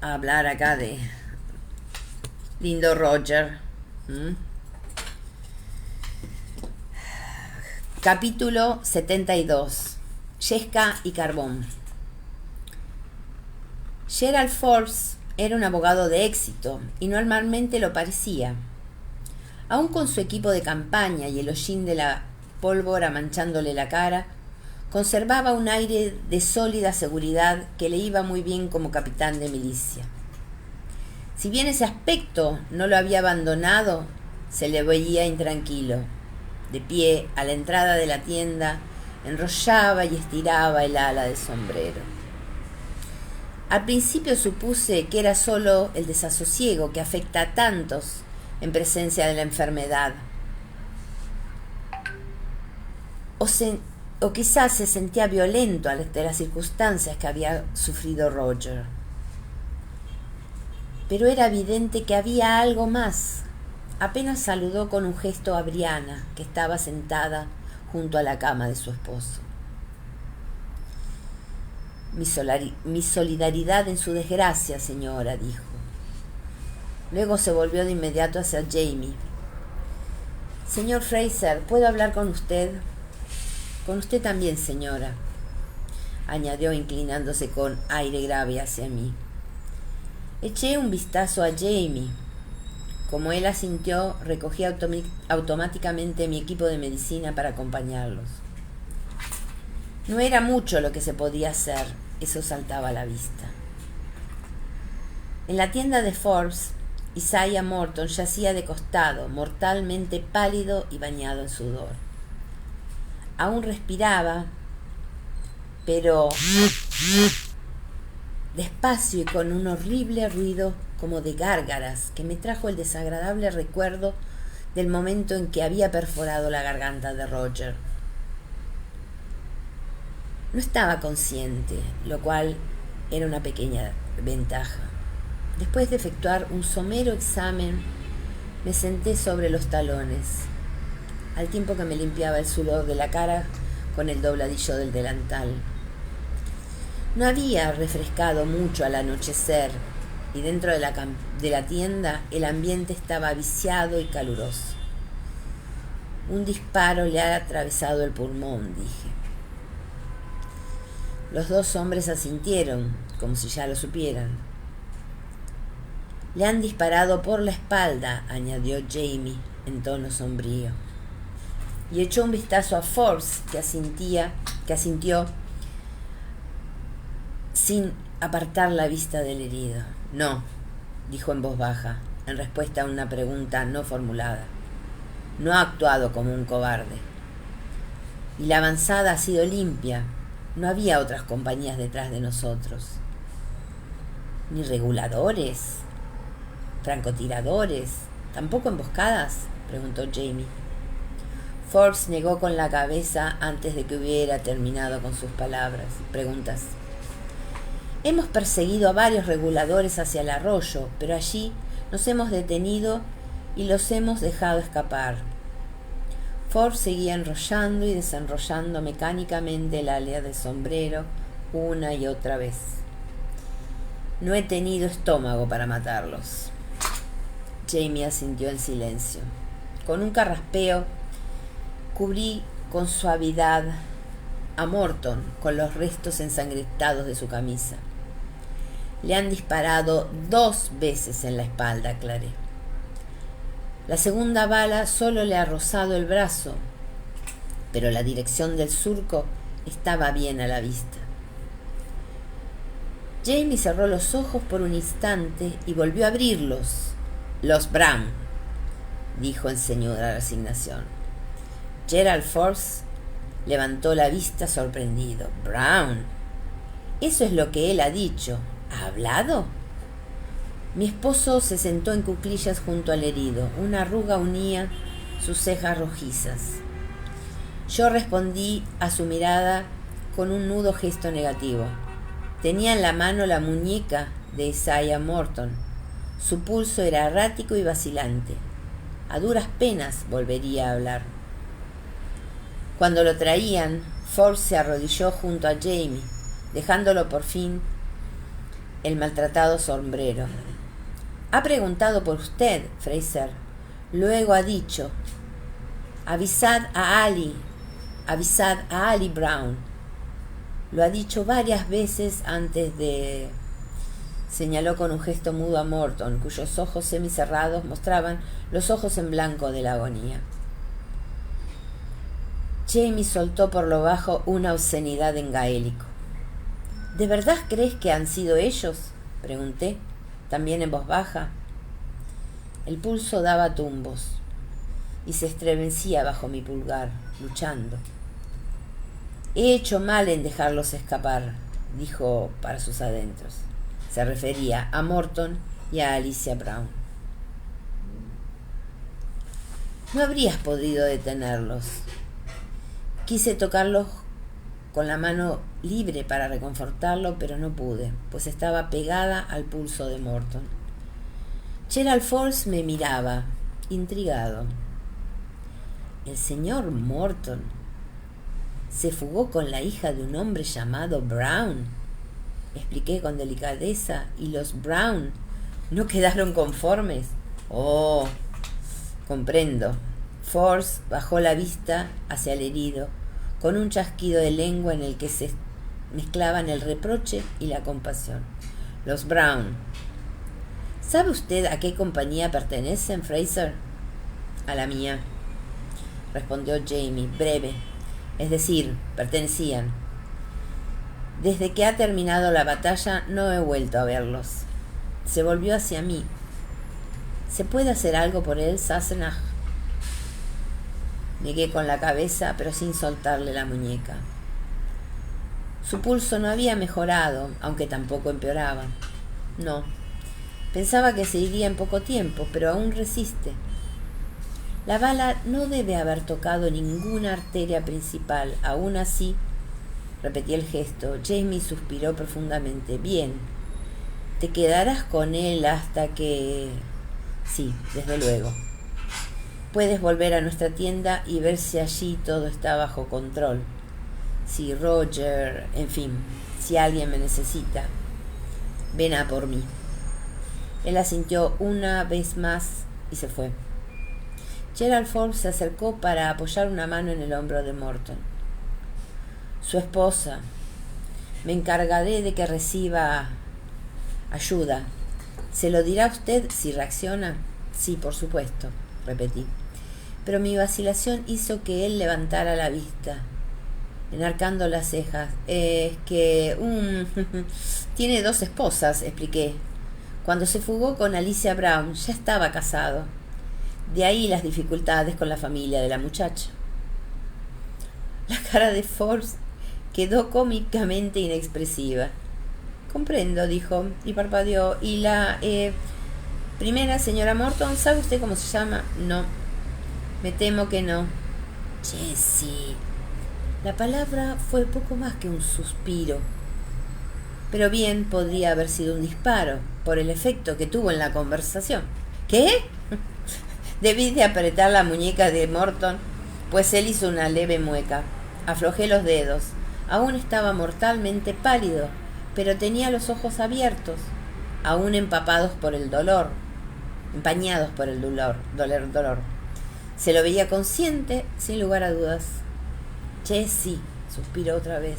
a hablar acá de lindo Roger. ¿Mm? Capítulo 72. Yesca y Carbón. Gerald Forbes era un abogado de éxito y normalmente lo parecía. Aún con su equipo de campaña y el hollín de la pólvora manchándole la cara, conservaba un aire de sólida seguridad que le iba muy bien como capitán de milicia. Si bien ese aspecto no lo había abandonado, se le veía intranquilo. De pie, a la entrada de la tienda, enrollaba y estiraba el ala del sombrero. Al principio supuse que era solo el desasosiego que afecta a tantos en presencia de la enfermedad. O quizás se sentía violento ante las circunstancias que había sufrido Roger. Pero era evidente que había algo más. Apenas saludó con un gesto a Brianna, que estaba sentada junto a la cama de su esposo. Mi solidaridad en su desgracia, señora, dijo. Luego se volvió de inmediato hacia Jamie. Señor Fraser, ¿puedo hablar con usted? Con usted también, señora, añadió inclinándose con aire grave hacia mí. Eché un vistazo a Jamie. Como él asintió, recogí automáticamente mi equipo de medicina para acompañarlos. No era mucho lo que se podía hacer, eso saltaba a la vista. En la tienda de Forbes, Isaiah Morton yacía de costado, mortalmente pálido y bañado en sudor. Aún respiraba, pero despacio y con un horrible ruido como de gárgaras que me trajo el desagradable recuerdo del momento en que había perforado la garganta de Roger. No estaba consciente, lo cual era una pequeña ventaja. Después de efectuar un somero examen, me senté sobre los talones, al tiempo que me limpiaba el sudor de la cara con el dobladillo del delantal. No había refrescado mucho al anochecer y dentro de la tienda el ambiente estaba viciado y caluroso. Un disparo le ha atravesado el pulmón, dije. Los dos hombres asintieron, como si ya lo supieran. Le han disparado por la espalda, añadió Jamie en tono sombrío. Y echó un vistazo a Forbes, que asintió sin apartar la vista del herido. No, dijo en voz baja, en respuesta a una pregunta no formulada. No ha actuado como un cobarde. Y la avanzada ha sido limpia. No había otras compañías detrás de nosotros. Ni reguladores, francotiradores, tampoco emboscadas, preguntó Jamie. Forbes negó con la cabeza antes de que hubiera terminado con sus preguntas. Hemos perseguido a varios reguladores hacia el arroyo, pero allí nos hemos detenido y los hemos dejado escapar. Forbes seguía enrollando y desenrollando mecánicamente el ala del sombrero una y otra vez. No he tenido estómago para matarlos. Jamie asintió en silencio. Con un carraspeo, cubrí con suavidad a Morton con los restos ensangrentados de su camisa. Le han disparado 2 veces en la espalda, aclaré. La segunda bala solo le ha rozado el brazo, pero la dirección del surco estaba bien a la vista. Jamie cerró los ojos por un instante y volvió a abrirlos. Los Brown, dijo en señal de resignación. Gerald Forbes levantó la vista sorprendido. Brown. Eso es lo que él ha dicho. ¿Ha hablado? Mi esposo se sentó en cuclillas junto al herido. Una arruga unía sus cejas rojizas. Yo respondí a su mirada con un mudo gesto negativo. Tenía en la mano la muñeca de Isaiah Morton. Su pulso era errático y vacilante. A duras penas volvería a hablar. Cuando lo traían, Forbes se arrodilló junto a Jamie, dejándolo por fin el maltratado sombrero. Ha preguntado por usted, Fraser. Luego ha dicho, avisad a Ali Brown. Lo ha dicho varias veces antes de... Señaló con un gesto mudo a Morton, cuyos ojos semicerrados mostraban los ojos en blanco de la agonía. Jamie soltó por lo bajo una obscenidad en gaélico. ¿De verdad crees que han sido ellos?, pregunté, también en voz baja. El pulso daba tumbos y se estremecía bajo mi pulgar, luchando. He hecho mal en dejarlos escapar, dijo para sus adentros. Se refería a Morton y a Alicia Brown. No habrías podido detenerlos. Quise tocarlos con la mano libre para reconfortarlo, pero no pude, pues estaba pegada al pulso de Morton. Gerald Forbes me miraba, intrigado. El señor Morton se fugó con la hija de un hombre llamado Brown, expliqué con delicadeza, y los Brown no quedaron conformes. Oh, comprendo. Forbes bajó la vista hacia el herido, con un chasquido de lengua en el que se mezclaban el reproche y la compasión. Los Brown. ¿Sabe usted a qué compañía pertenecen, Fraser? A la mía, respondió Jamie, breve. Es decir, pertenecían. Desde que ha terminado la batalla no he vuelto a verlos. Se volvió hacia mí. ¿Se puede hacer algo por él, Sassenach? Negué con la cabeza, pero sin soltarle la muñeca. Su pulso no había mejorado, aunque tampoco empeoraba. No. Pensaba que se iría en poco tiempo, pero aún resiste. La bala no debe haber tocado ninguna arteria principal. Aún así, repetí el gesto. Jamie suspiró profundamente. Bien. ¿Te quedarás con él hasta que...? Sí, desde luego. Puedes volver a nuestra tienda y ver si allí todo está bajo control. Si Roger, en fin, si alguien me necesita, ven a por mí. Él asintió una vez más y se fue. Gerald Forbes se acercó para apoyar una mano en el hombro de Morton. Su esposa. Me encargaré de que reciba ayuda. ¿Se lo dirá usted si reacciona? Sí, por supuesto, repetí. Pero mi vacilación hizo que él levantara la vista, enarcando las cejas. Es que... tiene 2 esposas, expliqué. Cuando se fugó con Alicia Brown ya estaba casado. De ahí las dificultades con la familia de la muchacha. La cara de Forbes quedó cómicamente inexpresiva. Comprendo, dijo, y parpadeó. ¿Y la primera señora Morton, sabe usted cómo se llama? No, me temo que no. Jessie. La palabra fue poco más que un suspiro, pero bien podría haber sido un disparo, por el efecto que tuvo en la conversación. ¿Qué? Debí de apretar la muñeca de Morton, pues él hizo una leve mueca. Aflojé los dedos. Aún estaba mortalmente pálido, pero tenía los ojos abiertos, aún empapados por el dolor, empañados por el dolor. Se lo veía consciente, sin lugar a dudas. Jessie, suspiró otra vez.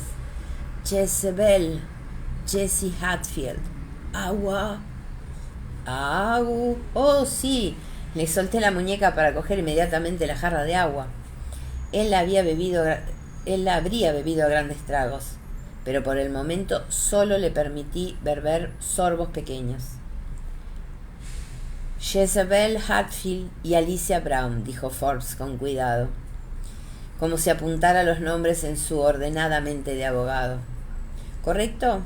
Jezebel, Jessie Hatfield. Agua. Oh, sí. Le solté la muñeca para coger inmediatamente la jarra de agua. Él la habría bebido a grandes tragos, pero por el momento solo le permití beber sorbos pequeños. Jezebel Hatfield y Alicia Brown, dijo Forbes con cuidado, como si apuntara los nombres en su ordenada mente de abogado. ¿Correcto?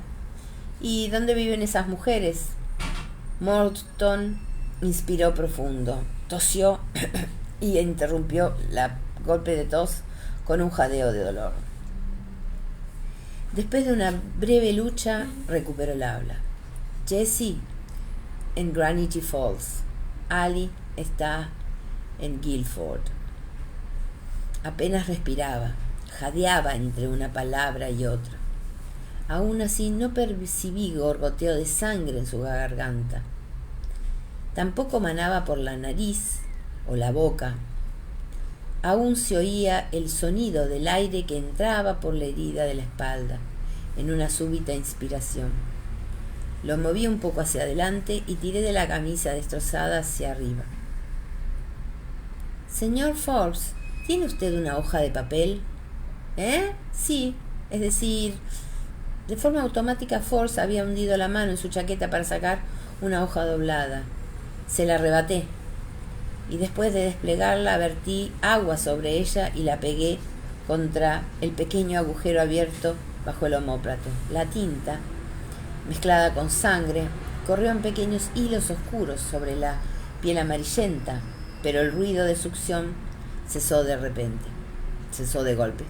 ¿Y dónde viven esas mujeres? Morton inspiró profundo, tosió y interrumpió la golpe de tos con un jadeo de dolor. Después de una breve lucha, recuperó el habla. Jessie en Granity Falls. Ali está en Guilford. Apenas respiraba, jadeaba entre una palabra y otra. Aún así no percibí gorgoteo de sangre en su garganta. Tampoco manaba por la nariz o la boca. Aún se oía el sonido del aire que entraba por la herida de la espalda, en una súbita inspiración. Lo moví un poco hacia adelante y tiré de la camisa destrozada hacia arriba. Señor Forbes, ¿tiene usted una hoja de papel? Sí, es decir, de forma automática Forbes había hundido la mano en su chaqueta para sacar una hoja doblada. Se la arrebaté y después de desplegarla vertí agua sobre ella y la pegué contra el pequeño agujero abierto bajo el omóplato. La tinta, mezclada con sangre, corrió en pequeños hilos oscuros sobre la piel amarillenta, pero el ruido de succión cesó de golpe.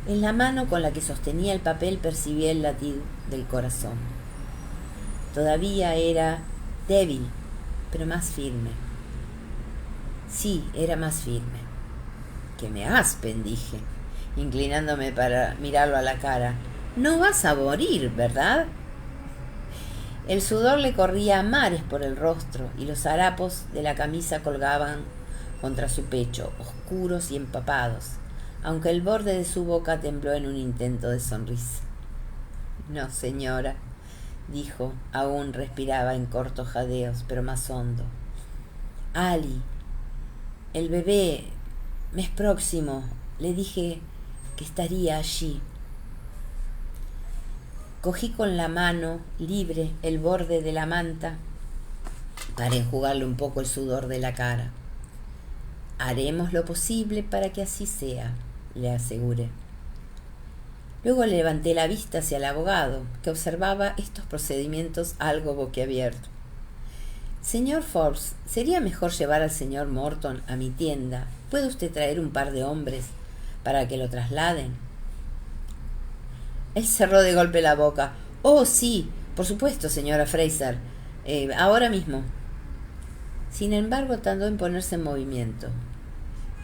En la mano con la que sostenía el papel percibí el latir del corazón. Todavía era débil, pero más firme. Sí, era más firme. Que me aspen, dije, inclinándome para mirarlo a la cara. No vas a morir, ¿verdad? El sudor le corría a mares por el rostro y los harapos de la camisa colgaban contra su pecho, oscuros y empapados, aunque el borde de su boca tembló en un intento de sonrisa. No, señora, dijo, aún respiraba en cortos jadeos, pero más hondo. Ali, el bebé, mes próximo, le dije que estaría allí. Cogí con la mano libre el borde de la manta para enjugarle un poco el sudor de la cara. Haremos lo posible para que así sea, le aseguré. Luego levanté la vista hacia el abogado, que observaba estos procedimientos algo boquiabierto. Señor Forbes, ¿sería mejor llevar al señor Morton a mi tienda? ¿Puede usted traer un par de hombres para que lo trasladen? Él cerró de golpe la boca. Oh, sí, por supuesto, señora Fraser. Ahora mismo. Sin embargo, tardó en ponerse en movimiento.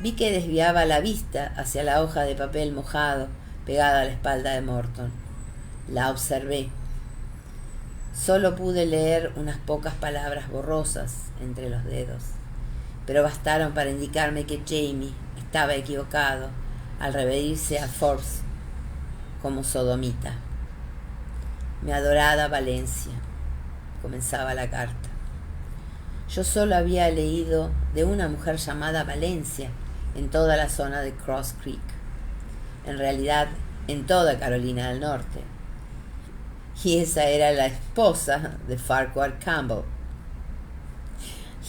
Vi que desviaba la vista hacia la hoja de papel mojado pegada a la espalda de Morton. La observé. Solo pude leer unas pocas palabras borrosas entre los dedos, pero bastaron para indicarme que Jamie estaba equivocado al referirse a Forbes como sodomita. Mi adorada Valencia, comenzaba la carta. Yo solo había leído de una mujer llamada Valencia en toda la zona de Cross Creek, en realidad en toda Carolina del Norte, y esa era la esposa de Farquhar Campbell.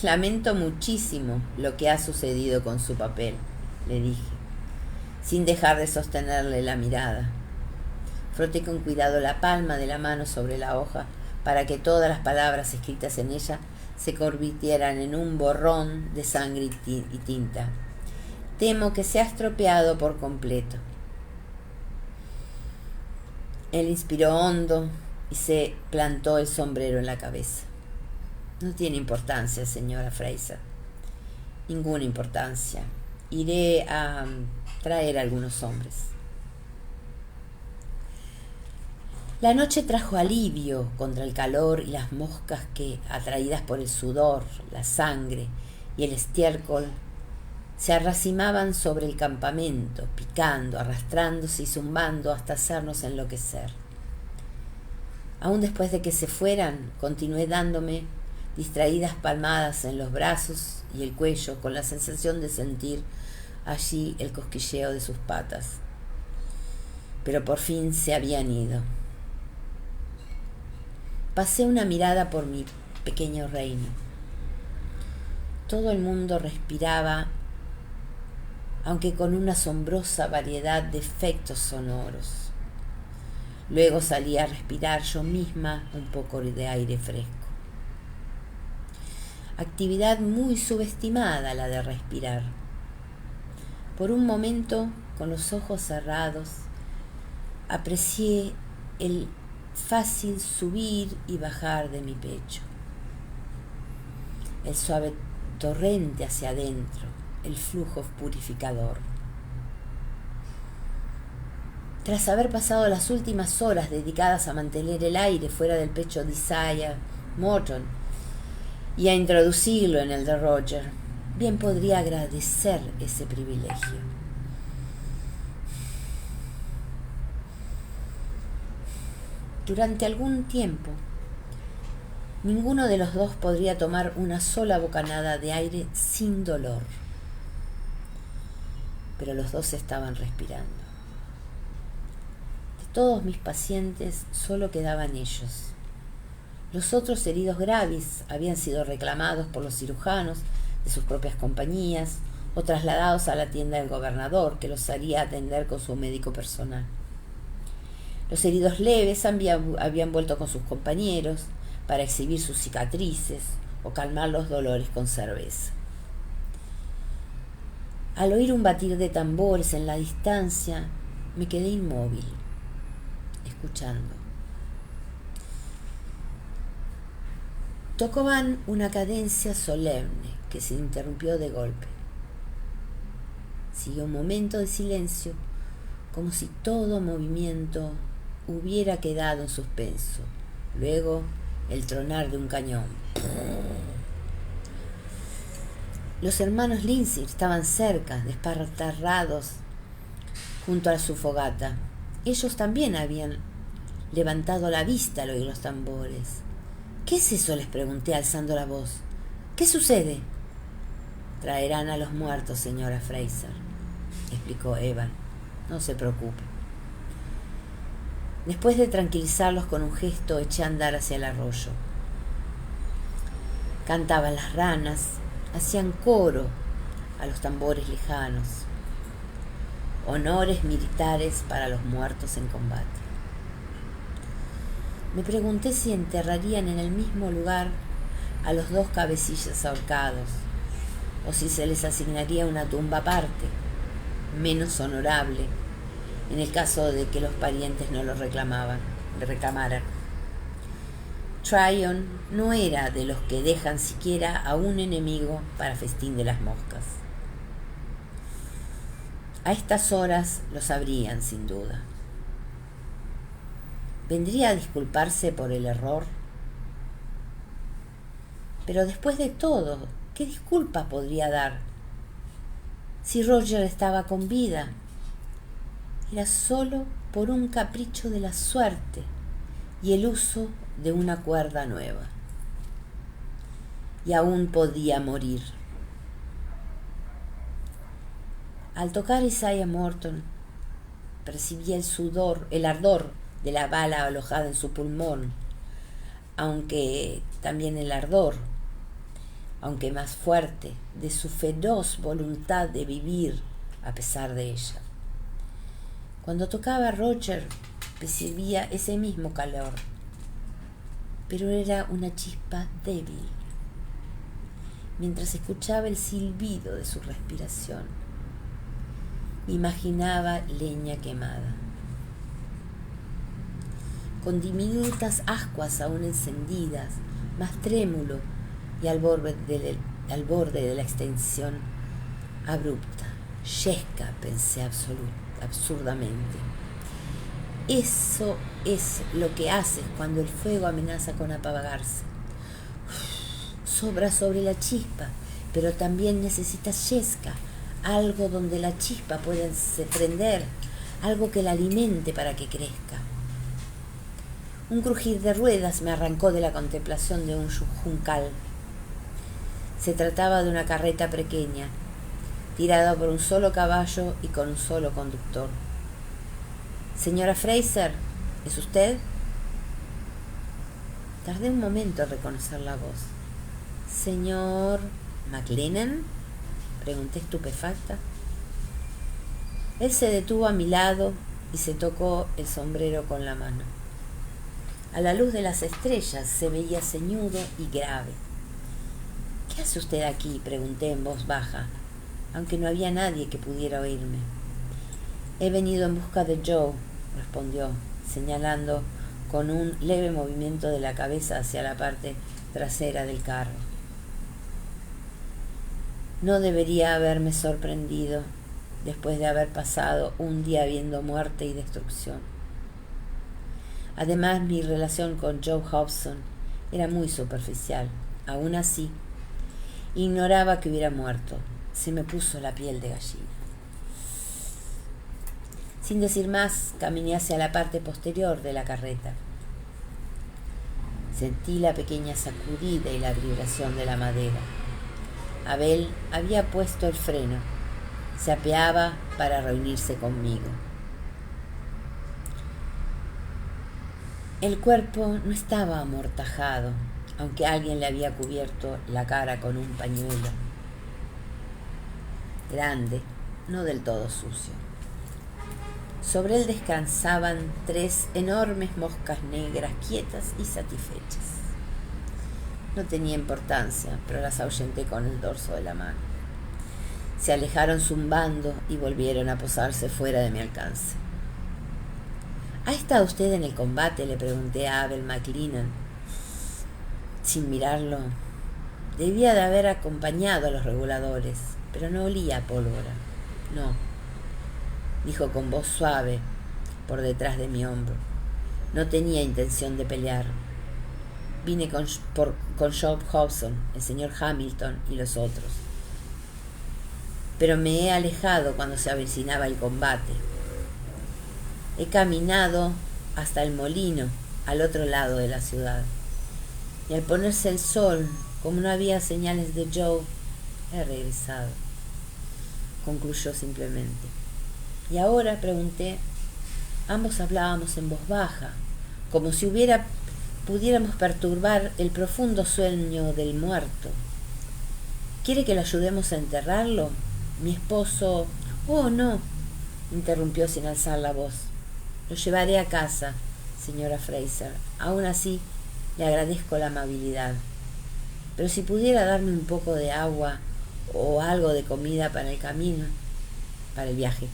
Lamento muchísimo lo que ha sucedido con su papel, le dije, sin dejar de sostenerle la mirada. Froté con cuidado la palma de la mano sobre la hoja para que todas las palabras escritas en ella se convirtieran en un borrón de sangre y tinta. Temo que se ha estropeado por completo. Él inspiró hondo y se plantó el sombrero en la cabeza. No tiene importancia, señora Fraser. Ninguna importancia. Iré a traer a algunos hombres. La noche trajo alivio contra el calor y las moscas que, atraídas por el sudor, la sangre y el estiércol, se arracimaban sobre el campamento, picando, arrastrándose y zumbando hasta hacernos enloquecer. Aún después de que se fueran, continué dándome distraídas palmadas en los brazos y el cuello con la sensación de sentir allí el cosquilleo de sus patas. Pero por fin se habían ido. Pasé una mirada por mi pequeño reino. Todo el mundo respiraba, aunque con una asombrosa variedad de efectos sonoros. Luego salí a respirar yo misma un poco de aire fresco. Actividad muy subestimada la de respirar. Por un momento, con los ojos cerrados, aprecié el fácil subir y bajar de mi pecho, el suave torrente hacia adentro, el flujo purificador. Tras haber pasado las últimas horas dedicadas a mantener el aire fuera del pecho de Isaiah Morton y a introducirlo en el de Roger, bien podría agradecer ese privilegio. Durante algún tiempo, ninguno de los dos podría tomar una sola bocanada de aire sin dolor, pero los dos estaban respirando. De todos mis pacientes solo quedaban ellos. Los otros heridos graves habían sido reclamados por los cirujanos de sus propias compañías o trasladados a la tienda del gobernador, que los haría atender con su médico personal. Los heridos leves habían vuelto con sus compañeros para exhibir sus cicatrices o calmar los dolores con cerveza. Al oír un batir de tambores en la distancia, me quedé inmóvil, escuchando. Tocaban una cadencia solemne que se interrumpió de golpe. Siguió un momento de silencio, como si todo movimiento hubiera quedado en suspenso. Luego, el tronar de un cañón. Los hermanos Lindsay estaban cerca, despartarrados junto a su fogata. Ellos también habían levantado la vista al oír los tambores. ¿Qué es eso?, les pregunté alzando la voz. ¿Qué sucede? Traerán a los muertos, señora Fraser, explicó Evan. No se preocupe. Después de tranquilizarlos con un gesto, eché a andar hacia el arroyo. Cantaban las ranas, hacían coro a los tambores lejanos. Honores militares para los muertos en combate. Me pregunté si enterrarían en el mismo lugar a los dos cabecillas ahorcados, o si se les asignaría una tumba aparte, menos honorable, en el caso de que los parientes no lo reclamaran. Tryon no era de los que dejan siquiera a un enemigo para festín de las moscas. A estas horas lo sabrían, sin duda. ¿Vendría a disculparse por el error? Pero después de todo, ¿qué disculpa podría dar? Si Roger estaba con vida, era solo por un capricho de la suerte y el uso de una cuerda nueva. Y aún podía morir. Al tocar Isaiah Morton, percibía el ardor de la bala alojada en su pulmón, aunque también el ardor, aunque más fuerte, de su feroz voluntad de vivir a pesar de ella. Cuando tocaba a Roger, percibía ese mismo calor, pero era una chispa débil. Mientras escuchaba el silbido de su respiración, imaginaba leña quemada, con diminutas ascuas aún encendidas, más trémulo y al borde de la extensión abrupta. Yesca, pensé absurdamente. Eso es lo que haces cuando el fuego amenaza con apagarse. Sobra sobre la chispa, pero también necesitas yesca, algo donde la chispa pueda prender, algo que la alimente para que crezca. Un crujir de ruedas me arrancó de la contemplación de un juncal. Se trataba de una carreta pequeña, tirada por un solo caballo y con un solo conductor. «Señora Fraser, ¿es usted?» Tardé un momento en reconocer la voz. «¿Señor McLennan?», pregunté estupefacta. Él se detuvo a mi lado y se tocó el sombrero con la mano. A la luz de las estrellas se veía ceñudo y grave. «¿Qué hace usted aquí?», pregunté en voz baja, aunque no había nadie que pudiera oírme. «He venido en busca de Joe», respondió, señalando con un leve movimiento de la cabeza hacia la parte trasera del carro. No debería haberme sorprendido. después de haber pasado un día viendo muerte y destrucción. Además, mi relación con Joe Hobson era muy superficial. Aún así, ignoraba que hubiera muerto. Se me puso la piel de gallina. Sin decir más, caminé hacia la parte posterior de la carreta. Sentí la pequeña sacudida y la vibración de la madera. Abel había puesto el freno. Se apeaba para reunirse conmigo. El cuerpo no estaba amortajado, aunque alguien le había cubierto la cara con un pañuelo. Grande, no del todo sucio. Sobre él descansaban 3 enormes moscas negras quietas y satisfechas. No tenía importancia, pero las ahuyenté con el dorso de la mano. Se alejaron zumbando y volvieron a posarse fuera de mi alcance. ¿Ha estado usted en el combate?, le pregunté a Abel McLennan. Sin mirarlo, debía de haber acompañado a los reguladores, pero no olía a pólvora. No, dijo con voz suave por detrás de mi hombro. No tenía intención de pelear. Vine con Joe Hobson, el señor Hamilton y los otros. Pero me he alejado cuando se avecinaba el combate. He caminado hasta el molino, al otro lado de la ciudad. Y al ponerse el sol, como no había señales de Joe, he regresado. Concluyó simplemente. Y ahora, pregunté, ambos hablábamos en voz baja, como si pudiéramos perturbar el profundo sueño del muerto. ¿Quiere que lo ayudemos a enterrarlo? Mi esposo... Oh, no, interrumpió sin alzar la voz. Lo llevaré a casa, señora Fraser. Aún así, le agradezco la amabilidad. Pero si pudiera darme un poco de agua o algo de comida para el camino, para el viaje.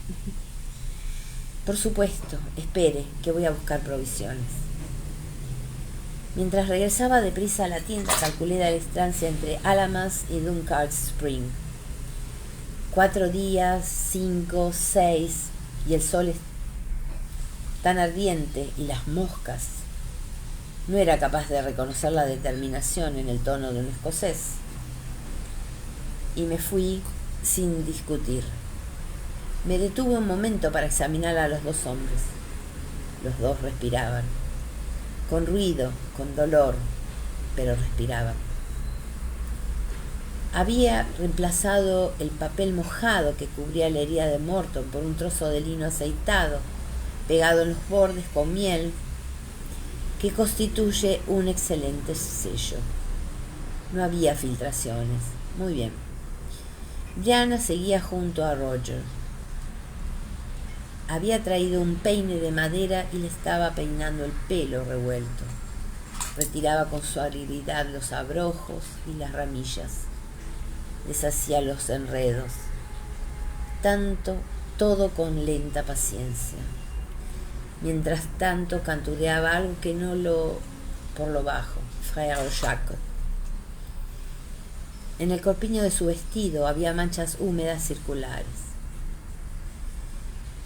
Por supuesto, espere, que voy a buscar provisiones. Mientras regresaba deprisa a la tienda, calculé la distancia entre Alamas y Dunkard Spring. 4 días, 5, 6, y el sol es tan ardiente y las moscas. No era capaz de reconocer la determinación en el tono de un escocés. Y me fui sin discutir. Me detuve un momento para examinar a los 2 hombres. Los 2 respiraban. Con ruido, con dolor, pero respiraban. Había reemplazado el papel mojado que cubría la herida de Morton por un trozo de lino aceitado, pegado en los bordes con miel, que constituye un excelente sello. No había filtraciones. Muy bien. Brianna seguía junto a Roger. Había traído un peine de madera y le estaba peinando el pelo revuelto. Retiraba con suavidad los abrojos y las ramillas. Deshacía los enredos. Todo con lenta paciencia. Mientras tanto cantureaba algo que por lo bajo, Frère Jacques. En el corpiño de su vestido había manchas húmedas circulares.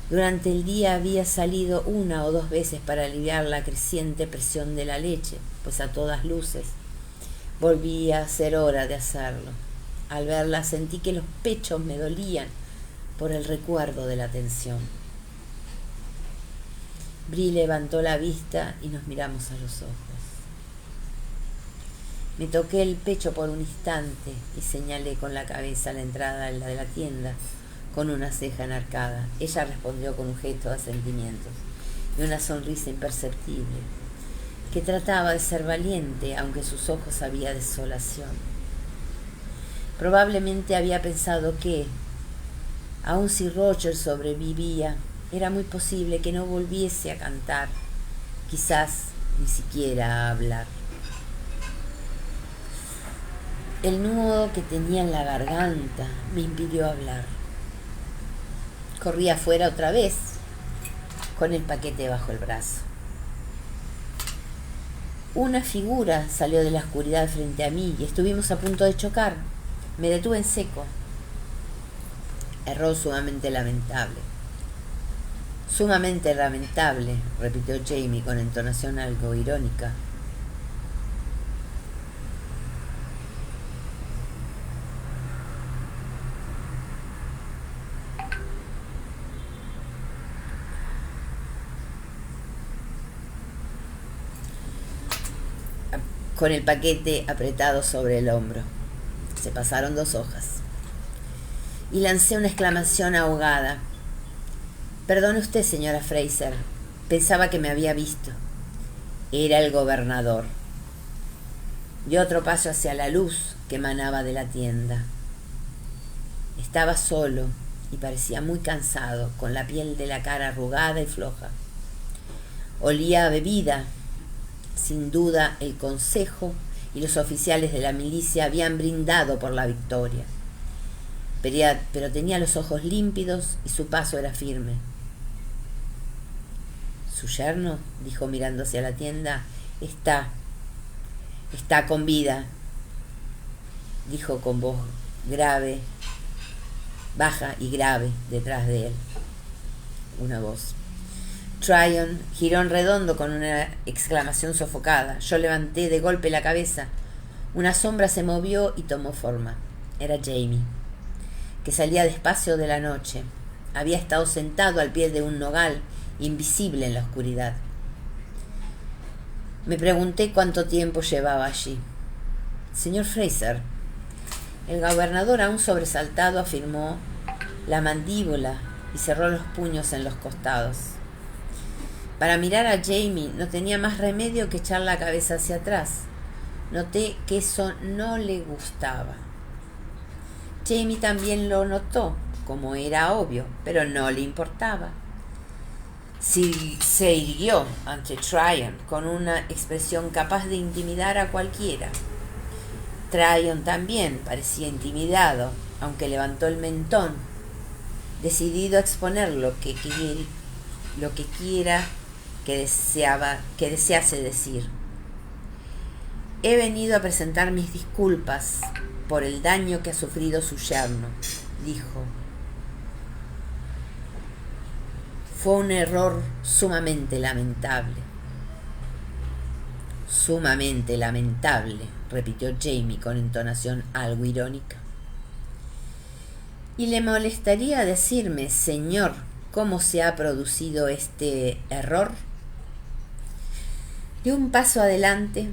Durante el día había salido 1 o 2 veces para aliviar la creciente presión de la leche, pues a todas luces volvía a ser hora de hacerlo. Al verla sentí que los pechos me dolían por el recuerdo de la tensión. Brie levantó la vista y nos miramos a los ojos. Me toqué el pecho por un instante y señalé con la cabeza la entrada de la tienda con una ceja enarcada. Ella respondió con un gesto de asentimiento y una sonrisa imperceptible, que trataba de ser valiente, aunque sus ojos había desolación. Probablemente había pensado que, aun si Roger sobrevivía, era muy posible que no volviese a cantar, quizás ni siquiera a hablar. El nudo que tenía en la garganta me impidió hablar. Corrí afuera otra vez, con el paquete bajo el brazo. Una figura salió de la oscuridad frente a mí y estuvimos a punto de chocar. Me detuve en seco. Error sumamente lamentable. Sumamente lamentable, repitió Jamie con entonación algo irónica. Con el paquete apretado sobre el hombro. Se pasaron 2 hojas. Y lancé una exclamación ahogada. Perdone usted, señora Fraser. Pensaba que me había visto. Era el gobernador. Dio otro paso hacia la luz que emanaba de la tienda. Estaba solo y parecía muy cansado, con la piel de la cara arrugada y floja. Olía a bebida. Sin duda, el consejo y los oficiales de la milicia habían brindado por la victoria. Pero tenía los ojos límpidos y su paso era firme. «¿Su yerno?», dijo mirando hacia la tienda. Está con vida», dijo con voz grave, baja y grave detrás de él. Una voz. Tryon giró en redondo con una exclamación sofocada. Yo levanté de golpe la cabeza. Una sombra se movió y tomó forma. Era Jamie, que salía despacio de la noche. Había estado sentado al pie de un nogal, invisible en la oscuridad. Me pregunté cuánto tiempo llevaba allí. «Señor Fraser», el gobernador, aún sobresaltado, afirmó la mandíbula y cerró los puños en los costados. Para mirar a Jamie no tenía más remedio que echar la cabeza hacia atrás. Noté que eso no le gustaba. Jamie también lo notó, como era obvio, pero no le importaba. Se irguió ante Tryon con una expresión capaz de intimidar a cualquiera. Tryon también parecía intimidado, aunque levantó el mentón, decidido a exponer lo que quiera que desease decir. «He venido a presentar mis disculpas por el daño que ha sufrido su yerno», dijo. «Fue un error sumamente lamentable». «Sumamente lamentable», repitió Jamie con entonación algo irónica. «¿Y le molestaría decirme, señor, cómo se ha producido este error?» Dio un paso adelante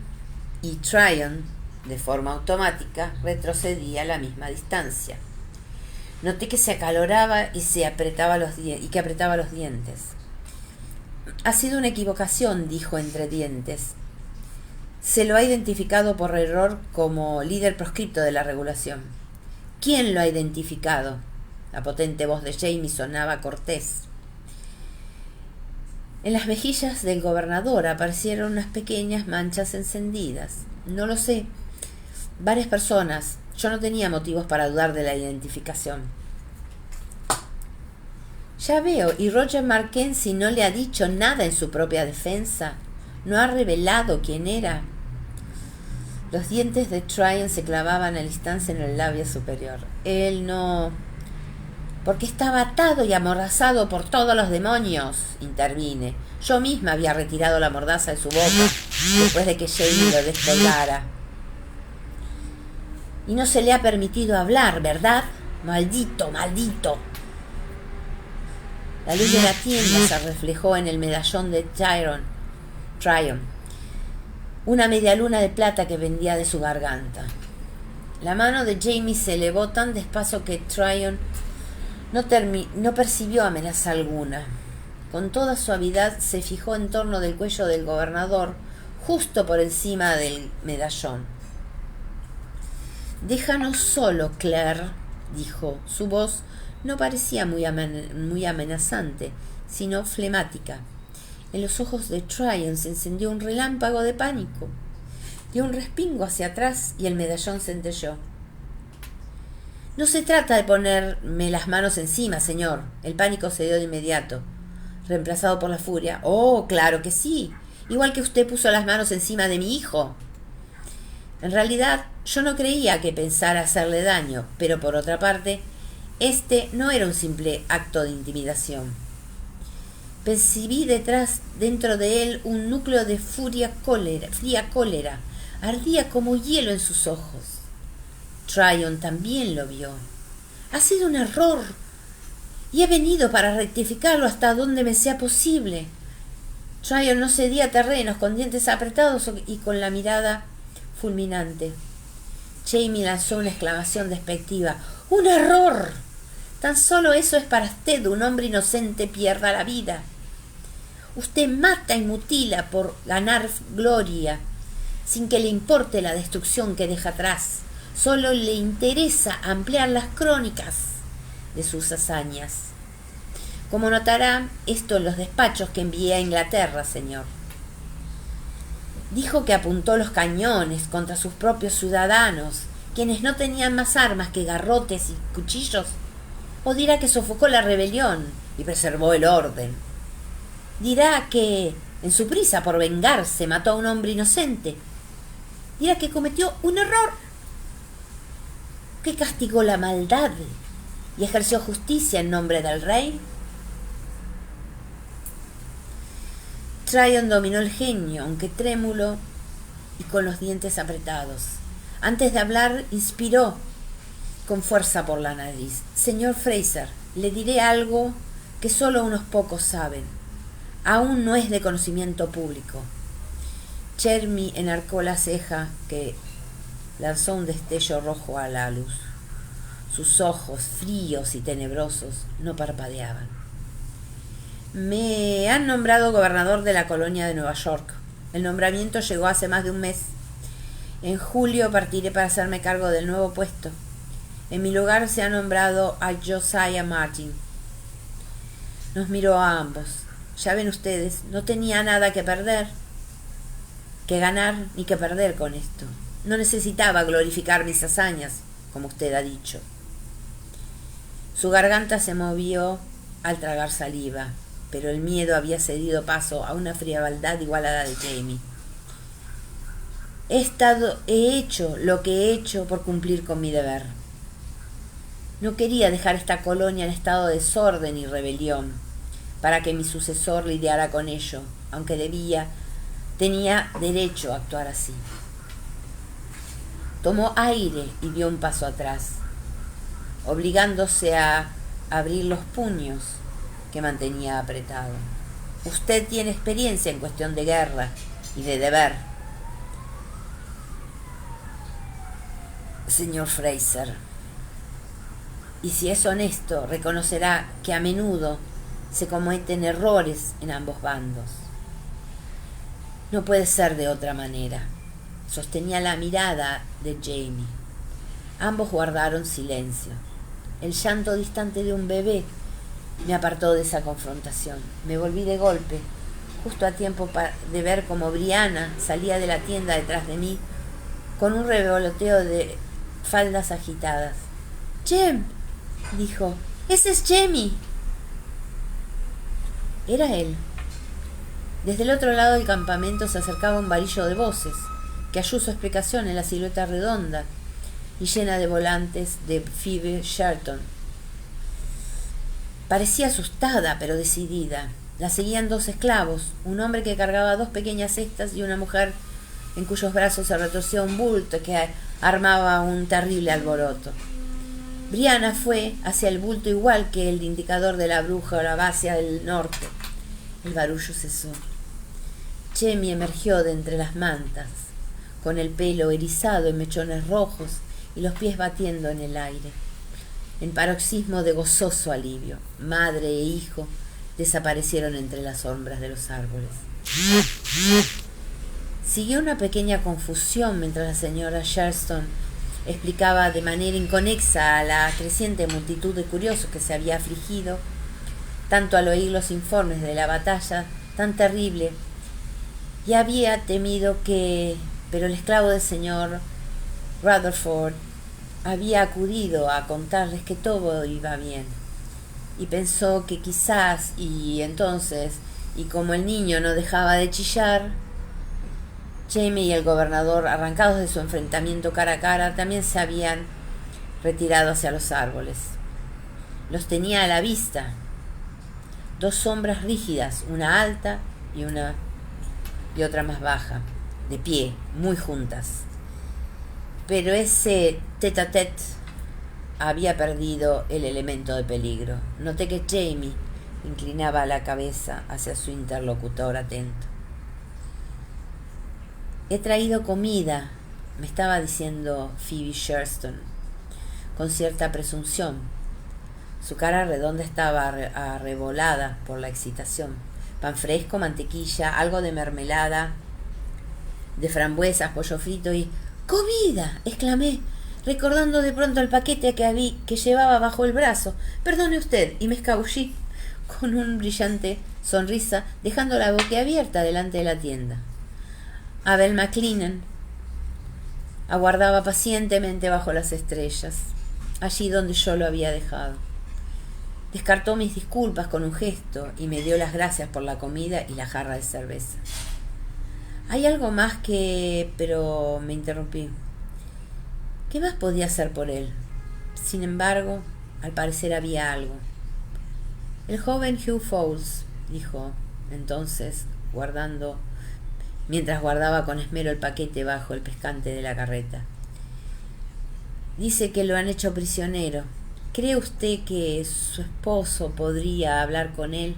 y Tryon, de forma automática, retrocedía a la misma distancia. Noté que se acaloraba y que apretaba los dientes. «Ha sido una equivocación», dijo entre dientes. «Se lo ha identificado por error como líder proscripto de la regulación». «¿Quién lo ha identificado?». La potente voz de Jamie sonaba cortés. En las mejillas del gobernador aparecieron unas pequeñas manchas encendidas. «No lo sé. Varias personas. Yo no tenía motivos para dudar de la identificación». «Ya veo. ¿Y Roger Mackenzie no le ha dicho nada en su propia defensa? ¿No ha revelado quién era?». Los dientes de Tryon se clavaban al instante en el labio superior. «Él no...». «Porque estaba atado y amordazado por todos los demonios», intervine. «Yo misma había retirado la mordaza de su boca después de que Jamie lo descolgara». «Y no se le ha permitido hablar, ¿verdad? Maldito, maldito». La luz de la tienda se reflejó en el medallón de Tryon, una media luna de plata que pendía de su garganta. La mano de Jamie se elevó tan despacio que Tryon no percibió amenaza alguna. Con toda suavidad se fijó en torno del cuello del gobernador, justo por encima del medallón. «Déjanos solo, Claire», dijo. Su voz no parecía muy amenazante, sino flemática. En los ojos de Tryon se encendió un relámpago de pánico. Dio un respingo hacia atrás y el medallón centelló. «No se trata de ponerme las manos encima, señor». El pánico cedió de inmediato, reemplazado por la furia. «Oh, claro que sí. Igual que usted puso las manos encima de mi hijo». «En realidad, yo no creía que pensara hacerle daño, pero por otra parte, Este no era un simple acto de intimidación. Percibí dentro de él un núcleo de fría cólera. Ardía como hielo en sus ojos. Tryon también lo vio. Ha sido un error y he venido para rectificarlo hasta donde me sea posible. Tryon no cedía terrenos, con dientes apretados y con la mirada fulminante. Jamie lanzó una exclamación despectiva. ¡Un error! Tan solo eso es para usted, un hombre inocente pierda la vida. Usted mata y mutila por ganar gloria, sin que le importe la destrucción que deja atrás. Solo le interesa ampliar las crónicas de sus hazañas. Como notará esto en los despachos que envié a Inglaterra, señor. Dijo que apuntó los cañones contra sus propios ciudadanos, quienes no tenían más armas que garrotes y cuchillos. O dirá que sofocó la rebelión y preservó el orden. Dirá que, en su prisa por vengarse, mató a un hombre inocente. Dirá que cometió un error, que castigó la maldad y ejerció justicia en nombre del rey. Tryon dominó el genio, aunque trémulo y con los dientes apretados. Antes de hablar, inspiró con fuerza por la nariz. Señor Fraser, le diré algo que solo unos pocos saben. Aún no es de conocimiento público. Chermy enarcó la ceja que lanzó un destello rojo a la luz. Sus ojos, fríos y tenebrosos, no parpadeaban. Me han nombrado gobernador de la colonia de Nueva York. El nombramiento llegó hace más de un mes. En julio partiré para hacerme cargo del nuevo puesto. En mi lugar se ha nombrado a Josiah Martin. Nos miró a ambos. Ya ven ustedes, no tenía nada que perder, que ganar ni que perder con esto. No necesitaba glorificar mis hazañas, como usted ha dicho. Su garganta se movió al tragar saliva, pero el miedo había cedido paso a una frialdad igual a la de Jamie. He hecho lo que he hecho por cumplir con mi deber. No quería dejar esta colonia en estado de desorden y rebelión, para que mi sucesor lidiara con ello, aunque tenía derecho a actuar así. Tomó aire y dio un paso atrás, obligándose a abrir los puños que mantenía apretado. Usted tiene experiencia en cuestión de guerra y de deber, señor Fraser. Y si es honesto, reconocerá que a menudo se cometen errores en ambos bandos. No puede ser de otra manera. Sostenía la mirada de Jamie. Ambos guardaron silencio. El llanto distante de un bebé me apartó de esa confrontación. Me volví de golpe, justo a tiempo de ver cómo Brianna salía de la tienda detrás de mí con un revoloteo de faldas agitadas. «Jem», dijo, «ese es Jamie». Era él. Desde el otro lado del campamento se acercaba un varillo de voces, que halló su explicación en la silueta redonda y llena de volantes de Phoebe Shelton. Parecía asustada, pero decidida. La seguían dos esclavos, un hombre que cargaba dos pequeñas cestas y una mujer en cuyos brazos se retorcía un bulto que armaba un terrible alboroto. Brianna fue hacia el bulto igual que el indicador de la bruja va hacia el norte. El barullo cesó. Jamie emergió de entre las mantas, con el pelo erizado en mechones rojos y los pies batiendo en el aire, en paroxismo de gozoso alivio. Madre e hijo desaparecieron entre las sombras de los árboles. Siguió una pequeña confusión mientras la señora Sherston explicaba de manera inconexa a la creciente multitud de curiosos que se había afligido tanto al oír los informes de la batalla tan terrible, y había temido pero el esclavo del señor Rutherford había acudido a contarles que todo iba bien, y pensó que quizás, y entonces, y como el niño no dejaba de chillar, Jamie y el gobernador, arrancados de su enfrentamiento cara a cara, también se habían retirado hacia los árboles. Los tenía a la vista. Dos sombras rígidas, una alta y otra más baja, de pie, muy juntas. Pero ese tête-à-tête había perdido el elemento de peligro. Noté que Jamie inclinaba la cabeza hacia su interlocutor atento. He traído comida, me estaba diciendo Phoebe Sherston, con cierta presunción. Su cara redonda estaba arrebolada por la excitación. Pan fresco, mantequilla, algo de mermelada, de frambuesas, pollo frito y... ¡Comida!, exclamé, recordando de pronto el paquete que llevaba bajo el brazo. Perdone usted, y me escabullí con una brillante sonrisa, dejando la boca abierta delante de la tienda. Abel McLennan aguardaba pacientemente bajo las estrellas, allí donde yo lo había dejado. Descartó mis disculpas con un gesto y me dio las gracias por la comida y la jarra de cerveza. Hay algo más que... pero me interrumpí. ¿Qué más podía hacer por él? Sin embargo, al parecer había algo. El joven Hugh Fowles, dijo entonces, mientras guardaba con esmero el paquete bajo el pescante de la carreta. Dice que lo han hecho prisionero. ¿Cree usted que su esposo podría hablar con él,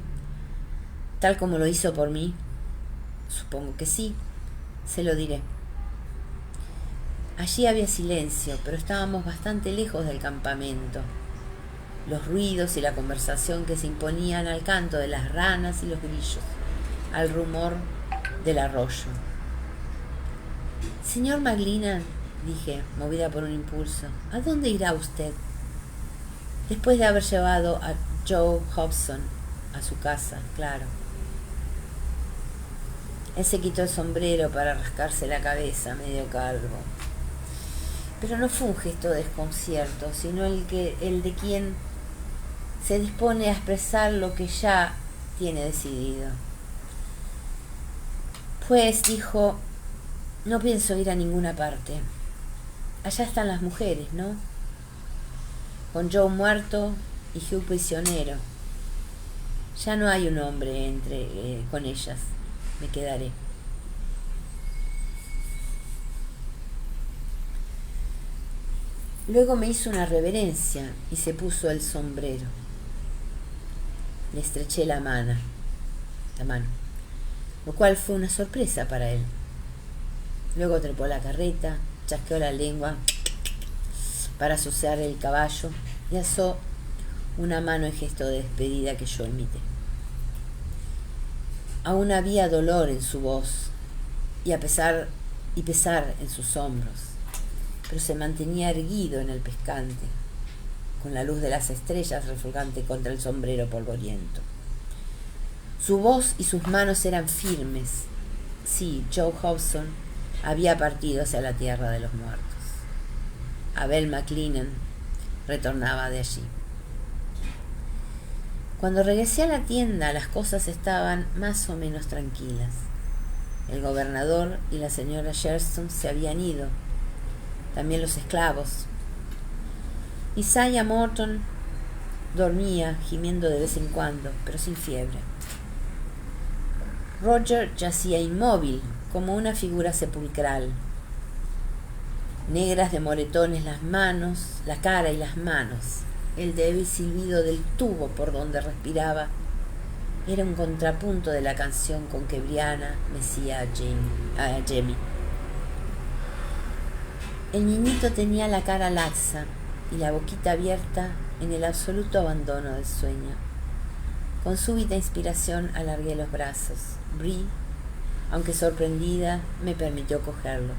tal como lo hizo por mí? Supongo que sí. Se lo diré. Allí había silencio, pero estábamos bastante lejos del campamento. Los ruidos y la conversación que se imponían al canto de las ranas y los grillos, al rumor del arroyo. Señor McLennan, dije, movida por un impulso, ¿a dónde irá usted? Después de haber llevado a Joe Hobson a su casa, claro. Él se quitó el sombrero para rascarse la cabeza, medio calvo. Pero no fue un gesto de desconcierto, sino el de quien se dispone a expresar lo que ya tiene decidido. Pues, dijo, no pienso ir a ninguna parte. Allá están las mujeres, ¿no? Con Joe muerto y Hugh prisionero. Ya no hay un hombre con ellas. Me quedaré. Luego me hizo una reverencia y se puso el sombrero. Le estreché la mano, lo cual fue una sorpresa para él. Luego trepó la carreta, chasqueó la lengua para asociar el caballo y alzó una mano en gesto de despedida que yo imité. Aún había dolor en su voz y pesar en sus hombros, pero se mantenía erguido en el pescante, con la luz de las estrellas refulgante contra el sombrero polvoriento. Su voz y sus manos eran firmes. Sí, Joe Hobson había partido hacia la tierra de los muertos. Abel McLennan retornaba de allí. Cuando regresé a la tienda, las cosas estaban más o menos tranquilas. El gobernador y la señora Sherston se habían ido, también los esclavos. Isaiah Morton dormía, gimiendo de vez en cuando, pero sin fiebre. Roger yacía inmóvil, como una figura sepulcral. Negras de moretones las manos, la cara y las manos. El débil silbido del tubo por donde respiraba era un contrapunto de la canción con que Brianna mecía a Jamie. El niñito tenía la cara laxa y la boquita abierta en el absoluto abandono del sueño. Con súbita inspiración alargué los brazos. Bree, aunque sorprendida, me permitió cogerlo.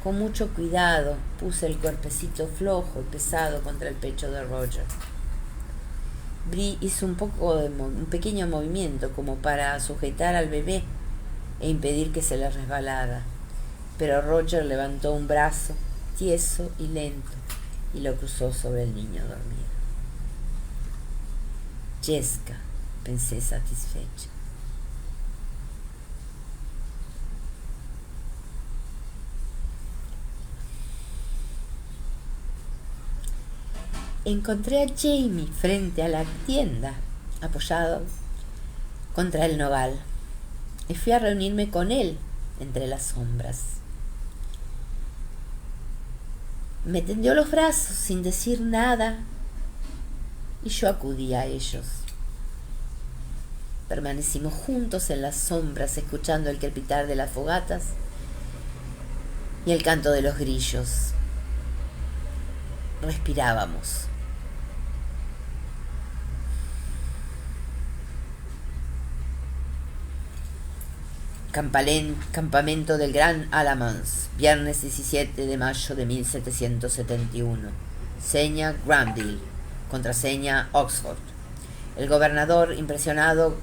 Con mucho cuidado puse el cuerpecito flojo y pesado contra el pecho de Roger. Bree hizo un pequeño movimiento como para sujetar al bebé e impedir que se le resbalara, pero Roger levantó un brazo tieso y lento y lo cruzó sobre el niño dormido. Jessica, pensé satisfecha. encontré a Jamie frente a la tienda, apoyado contra el nogal, y fui a reunirme con él entre las sombras. Me tendió los brazos sin decir nada y yo acudí a ellos. Permanecimos juntos en las sombras, escuchando el crepitar de las fogatas y el canto de los grillos. Respirábamos. Campamento del Gran Alamance, viernes 17 de mayo de 1771. Seña Granville, contraseña Oxford. El gobernador, impresionado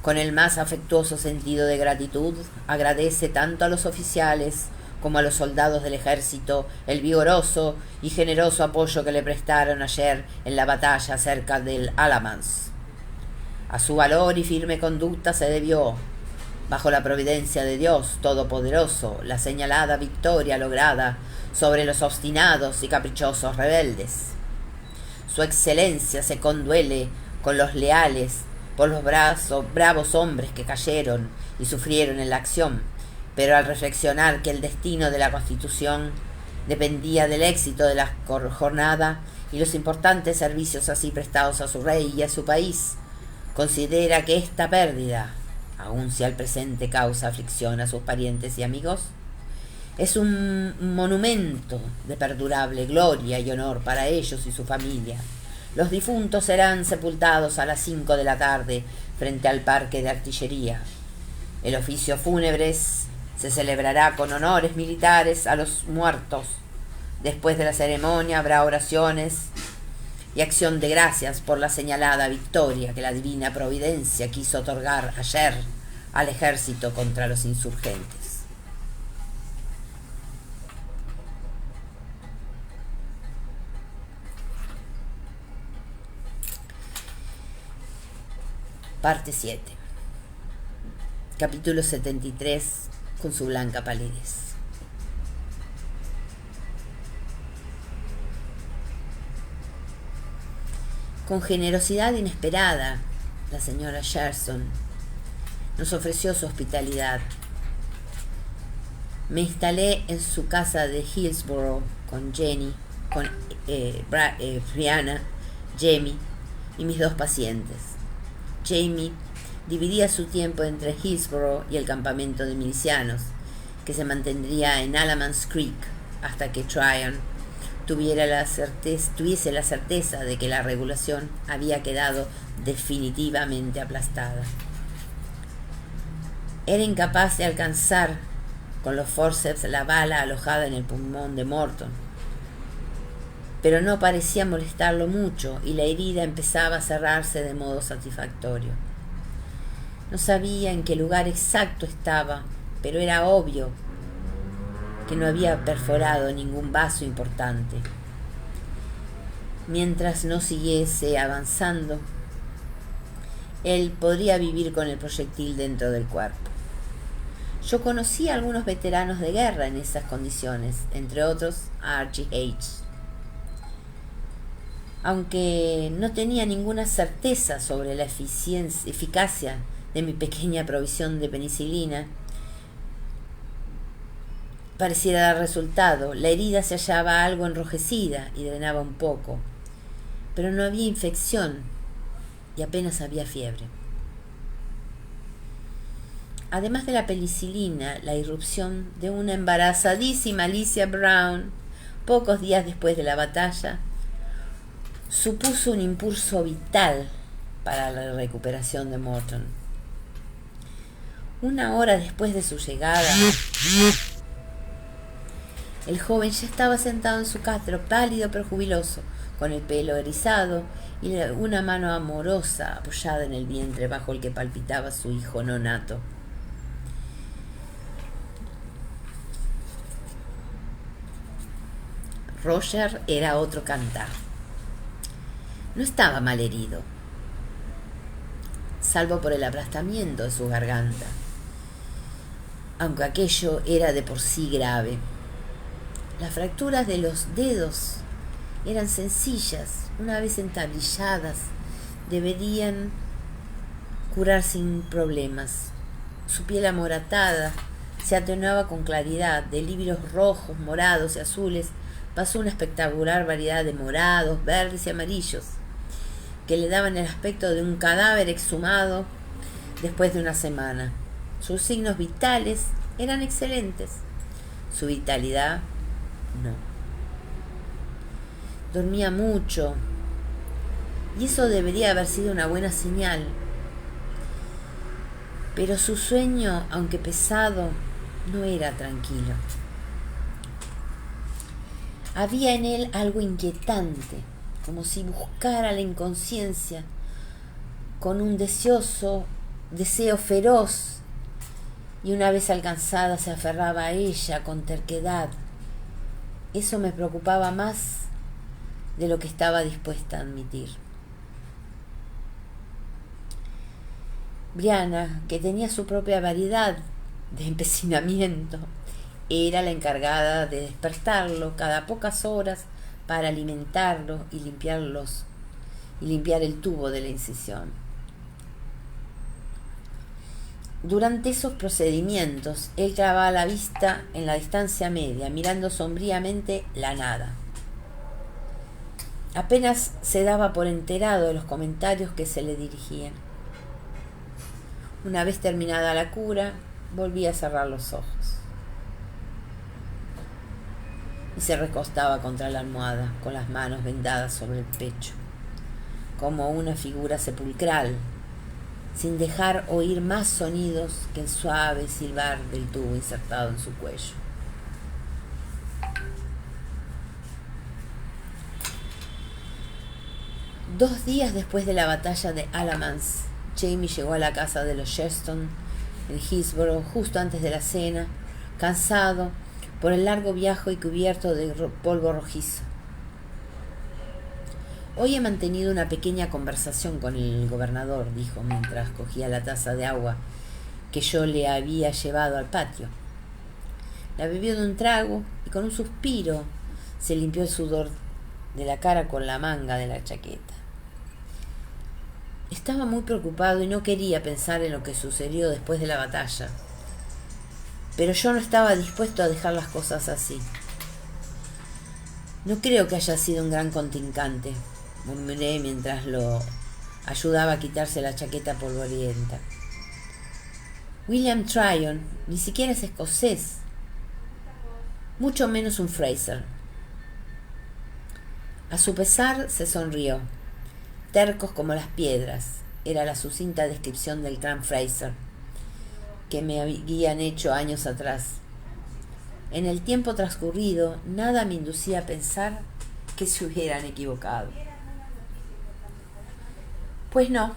con el más afectuoso sentido de gratitud, agradece tanto a los oficiales como a los soldados del ejército el vigoroso y generoso apoyo que le prestaron ayer en la batalla cerca del Alamance. A su valor y firme conducta se debió, bajo la providencia de Dios Todopoderoso, la señalada victoria lograda sobre los obstinados y caprichosos rebeldes. Su excelencia se conduele con los leales por los bravos hombres que cayeron y sufrieron en la acción, pero al reflexionar que el destino de la Constitución dependía del éxito de la jornada y los importantes servicios así prestados a su rey y a su país, considera que esta pérdida, aun si al presente causa aflicción a sus parientes y amigos, es un monumento de perdurable gloria y honor para ellos y su familia. Los difuntos serán sepultados a las 5 de la tarde frente al parque de artillería. El oficio fúnebre se celebrará con honores militares a los muertos. Después de la ceremonia habrá oraciones y acción de gracias por la señalada victoria que la divina providencia quiso otorgar ayer al ejército contra los insurgentes. Parte 7. Capítulo 73. Con su blanca palidez. Con generosidad inesperada, la señora Sherson nos ofreció su hospitalidad. Me instalé en su casa de Hillsborough con Brianna, Jamie y mis 2 pacientes. Jamie dividía su tiempo entre Hillsborough y el campamento de milicianos, que se mantendría en Alamance Creek hasta que Tryon tuviese la certeza de que la regulación había quedado definitivamente aplastada. Era incapaz de alcanzar con los forceps la bala alojada en el pulmón de Morton, pero no parecía molestarlo mucho y la herida empezaba a cerrarse de modo satisfactorio. No sabía en qué lugar exacto estaba, pero era obvio que no había perforado ningún vaso importante. Mientras no siguiese avanzando, él podría vivir con el proyectil dentro del cuerpo. Yo conocí a algunos veteranos de guerra en esas condiciones, entre otros a Archie H. Aunque no tenía ninguna certeza sobre la eficacia de mi pequeña provisión de penicilina, pareciera dar resultado. La herida se hallaba algo enrojecida y drenaba un poco, pero no había infección y apenas había fiebre. Además de la penicilina, la irrupción de una embarazadísima Alicia Brown, pocos días después de la batalla, supuso un impulso vital para la recuperación de Morton. 1 hora después de su llegada, el joven ya estaba sentado en su catre, pálido pero jubiloso, con el pelo erizado y una mano amorosa apoyada en el vientre bajo el que palpitaba su hijo nonato. Roger era otro cantar. No estaba mal herido, salvo por el aplastamiento de su garganta, aunque aquello era de por sí grave. Las fracturas de los dedos eran sencillas, una vez entablilladas, deberían curar sin problemas. Su piel amoratada se atenuaba con claridad, de libios rojos, morados y azules pasó una espectacular variedad de morados, verdes y amarillos, que le daban el aspecto de un cadáver exhumado después de una semana. Sus signos vitales eran excelentes, su vitalidad no. Dormía mucho, y eso debería haber sido una buena señal. Pero su sueño, aunque pesado, no era tranquilo. Había en él algo inquietante, como si buscara la inconsciencia con un deseo feroz, y una vez alcanzada se aferraba a ella con terquedad. Eso me preocupaba más de lo que estaba dispuesta a admitir. Brianna, que tenía su propia variedad de empecinamiento, era la encargada de despertarlo cada pocas horas para alimentarlo y limpiar el tubo de la incisión. Durante esos procedimientos, él clavaba la vista en la distancia media, mirando sombríamente la nada. Apenas se daba por enterado de los comentarios que se le dirigían. Una vez terminada la cura, volvía a cerrar los ojos y se recostaba contra la almohada con las manos vendadas sobre el pecho, como una figura sepulcral, sin dejar oír más sonidos que el suave silbar del tubo insertado en su cuello. Dos días después de la batalla de Alamance, Jamie llegó a la casa de los Sherston en Hillsborough justo antes de la cena, cansado por el largo viaje y cubierto de polvo rojizo. Hoy he mantenido una pequeña conversación con el gobernador, dijo mientras cogía la taza de agua que yo le había llevado al patio. La bebió de un trago y con un suspiro se limpió el sudor de la cara con la manga de la chaqueta. Estaba muy preocupado y no quería pensar en lo que sucedió después de la batalla. Pero yo no estaba dispuesto a dejar las cosas así. No creo que haya sido un gran contrincante, murmuré mientras lo ayudaba a quitarse la chaqueta polvorienta. William Tryon ni siquiera es escocés, mucho menos un Fraser. A su pesar se sonrió. Tercos como las piedras, era la sucinta descripción del clan Fraser que me habían hecho años atrás. En el tiempo transcurrido, nada me inducía a pensar que se hubieran equivocado. Pues no,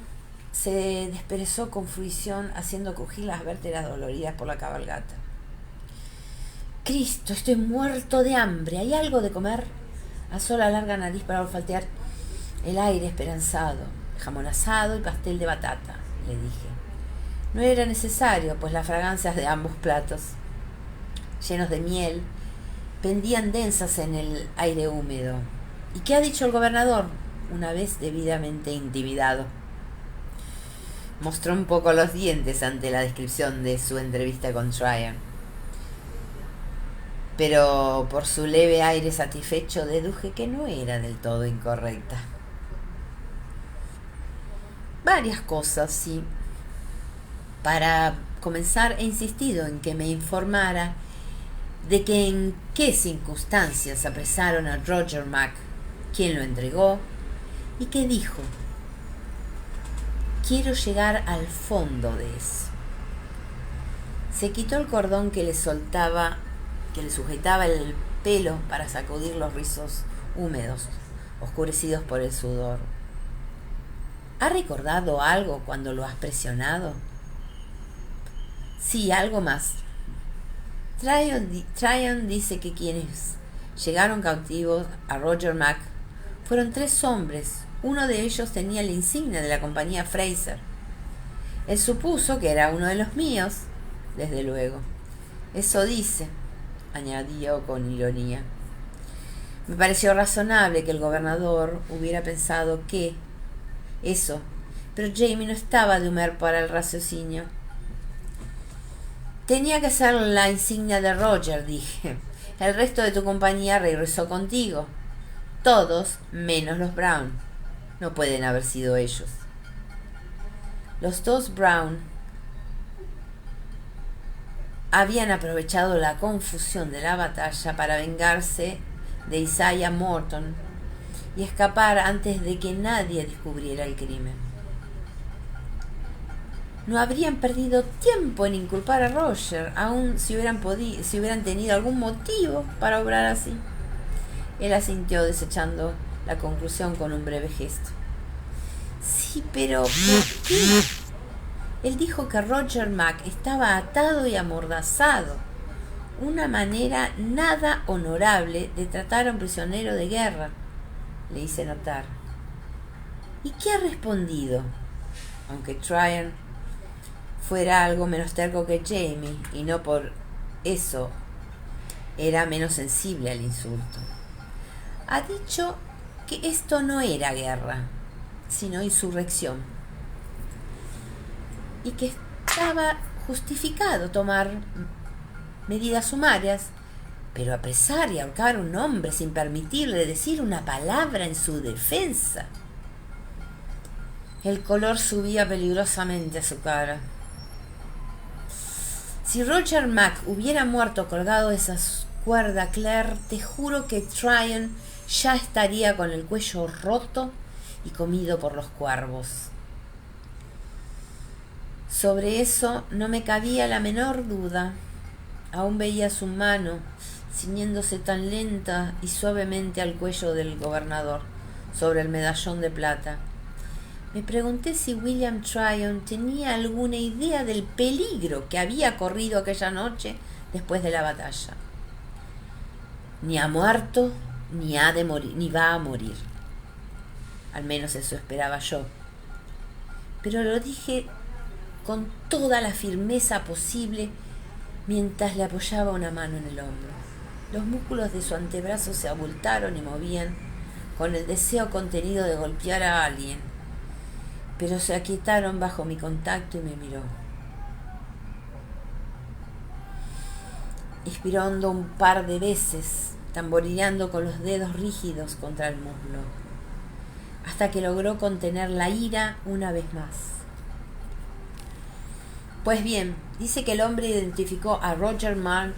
se desperezó con fruición, haciendo crujir las vértebras doloridas por la cabalgata. Cristo, estoy muerto de hambre. ¿Hay algo de comer? Asó la larga nariz para olfatear el aire esperanzado. Jamón asado y pastel de batata, le dije. No era necesario, pues las fragancias de ambos platos, llenos de miel, pendían densas en el aire húmedo. ¿Y qué ha dicho el gobernador? Una vez debidamente intimidado. Mostró un poco los dientes ante la descripción de su entrevista con Tryon, pero por su leve aire satisfecho deduje que no era del todo incorrecta. Varias cosas, sí. Para comenzar, he insistido en que me informara de que en qué circunstancias apresaron a Roger Mack, quién lo entregó y qué dijo. Quiero llegar al fondo de eso. Se quitó el cordón que le sujetaba el pelo para sacudir los rizos húmedos, oscurecidos por el sudor. ¿Ha recordado algo cuando lo has presionado? Sí, algo más. Tryon dice que quienes llegaron cautivos a Roger Mack fueron 3 hombres. Uno de ellos tenía la insignia de la compañía Fraser. Él supuso que era uno de los míos, desde luego. Eso dice, añadió con ironía. Me pareció razonable que el gobernador hubiera pensado que eso, pero Jamie no estaba de humor para el raciocinio. Tenía que ser la insignia de Roger, dije. El resto de tu compañía regresó contigo. Todos menos los Brown. No pueden haber sido ellos. Los dos Brown habían aprovechado la confusión de la batalla para vengarse de Isaiah Morton y escapar antes de que nadie descubriera el crimen. No habrían perdido tiempo en inculpar a Roger, aun si hubieran tenido algún motivo para obrar así. Él asintió, desechando la conclusión con un breve gesto. Sí, pero ¿por qué? Él dijo que Roger Mack estaba atado y amordazado. Una manera nada honorable de tratar a un prisionero de guerra, le hice notar. ¿Y qué ha respondido? Aunque Tryon fuera algo menos terco que Jamie, y no por eso era menos sensible al insulto. Ha dicho que esto no era guerra, sino insurrección, y que estaba justificado tomar medidas sumarias, pero apresar y ahorcar a un hombre sin permitirle decir una palabra en su defensa. El color subía peligrosamente a su cara. Si Roger Mack hubiera muerto colgado de esa cuerda, Claire, te juro que Tryon ya estaría con el cuello roto y comido por los cuervos. Sobre eso no me cabía la menor duda. Aún veía su mano ciñéndose tan lenta y suavemente al cuello del gobernador sobre el medallón de plata. Me pregunté si William Tryon tenía alguna idea del peligro que había corrido aquella noche después de la batalla. Ni ha muerto, ni ha de morir, ni va a morir. Al menos eso esperaba yo. Pero lo dije con toda la firmeza posible mientras le apoyaba una mano en el hombro. Los músculos de su antebrazo se abultaron y movían con el deseo contenido de golpear a alguien, pero se aquietaron bajo mi contacto y me miró. Inspiró hondo un par de veces, tamborileando con los dedos rígidos contra el muslo, hasta que logró contener la ira una vez más. Pues bien, dice que el hombre identificó a Roger Mack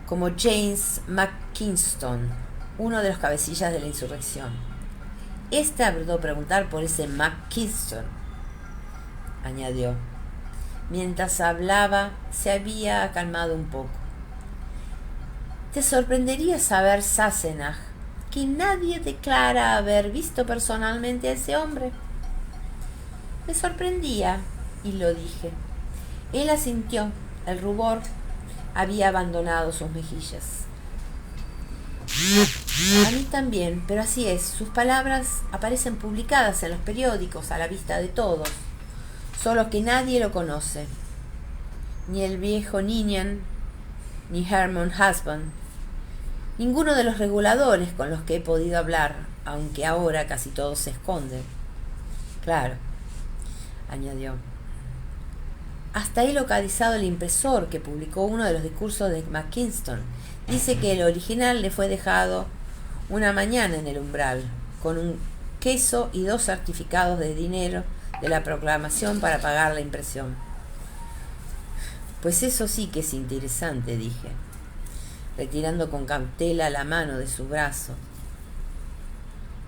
como James McKinston, uno de los cabecillas de la insurrección. Este tardó preguntar por ese McKinston, añadió. Mientras hablaba, se había calmado un poco. Te sorprendería saber, Sassenach, que nadie declara haber visto personalmente a ese hombre. Me sorprendía, y lo dije. Él asintió. El rubor había abandonado sus mejillas. A mí también, pero así es. Sus palabras aparecen publicadas en los periódicos a la vista de todos, solo que nadie lo conoce. Ni el viejo Ninian, ni Herman Husband, ninguno de los reguladores con los que he podido hablar, aunque ahora casi todos se esconden. Claro, añadió. Hasta he localizado el impresor que publicó uno de los discursos de McKinston. Dice que el original le fue dejado una mañana en el umbral, con un queso y 2 certificados de dinero de la proclamación para pagar la impresión. Pues eso sí que es interesante, dije, retirando con cautela la mano de su brazo.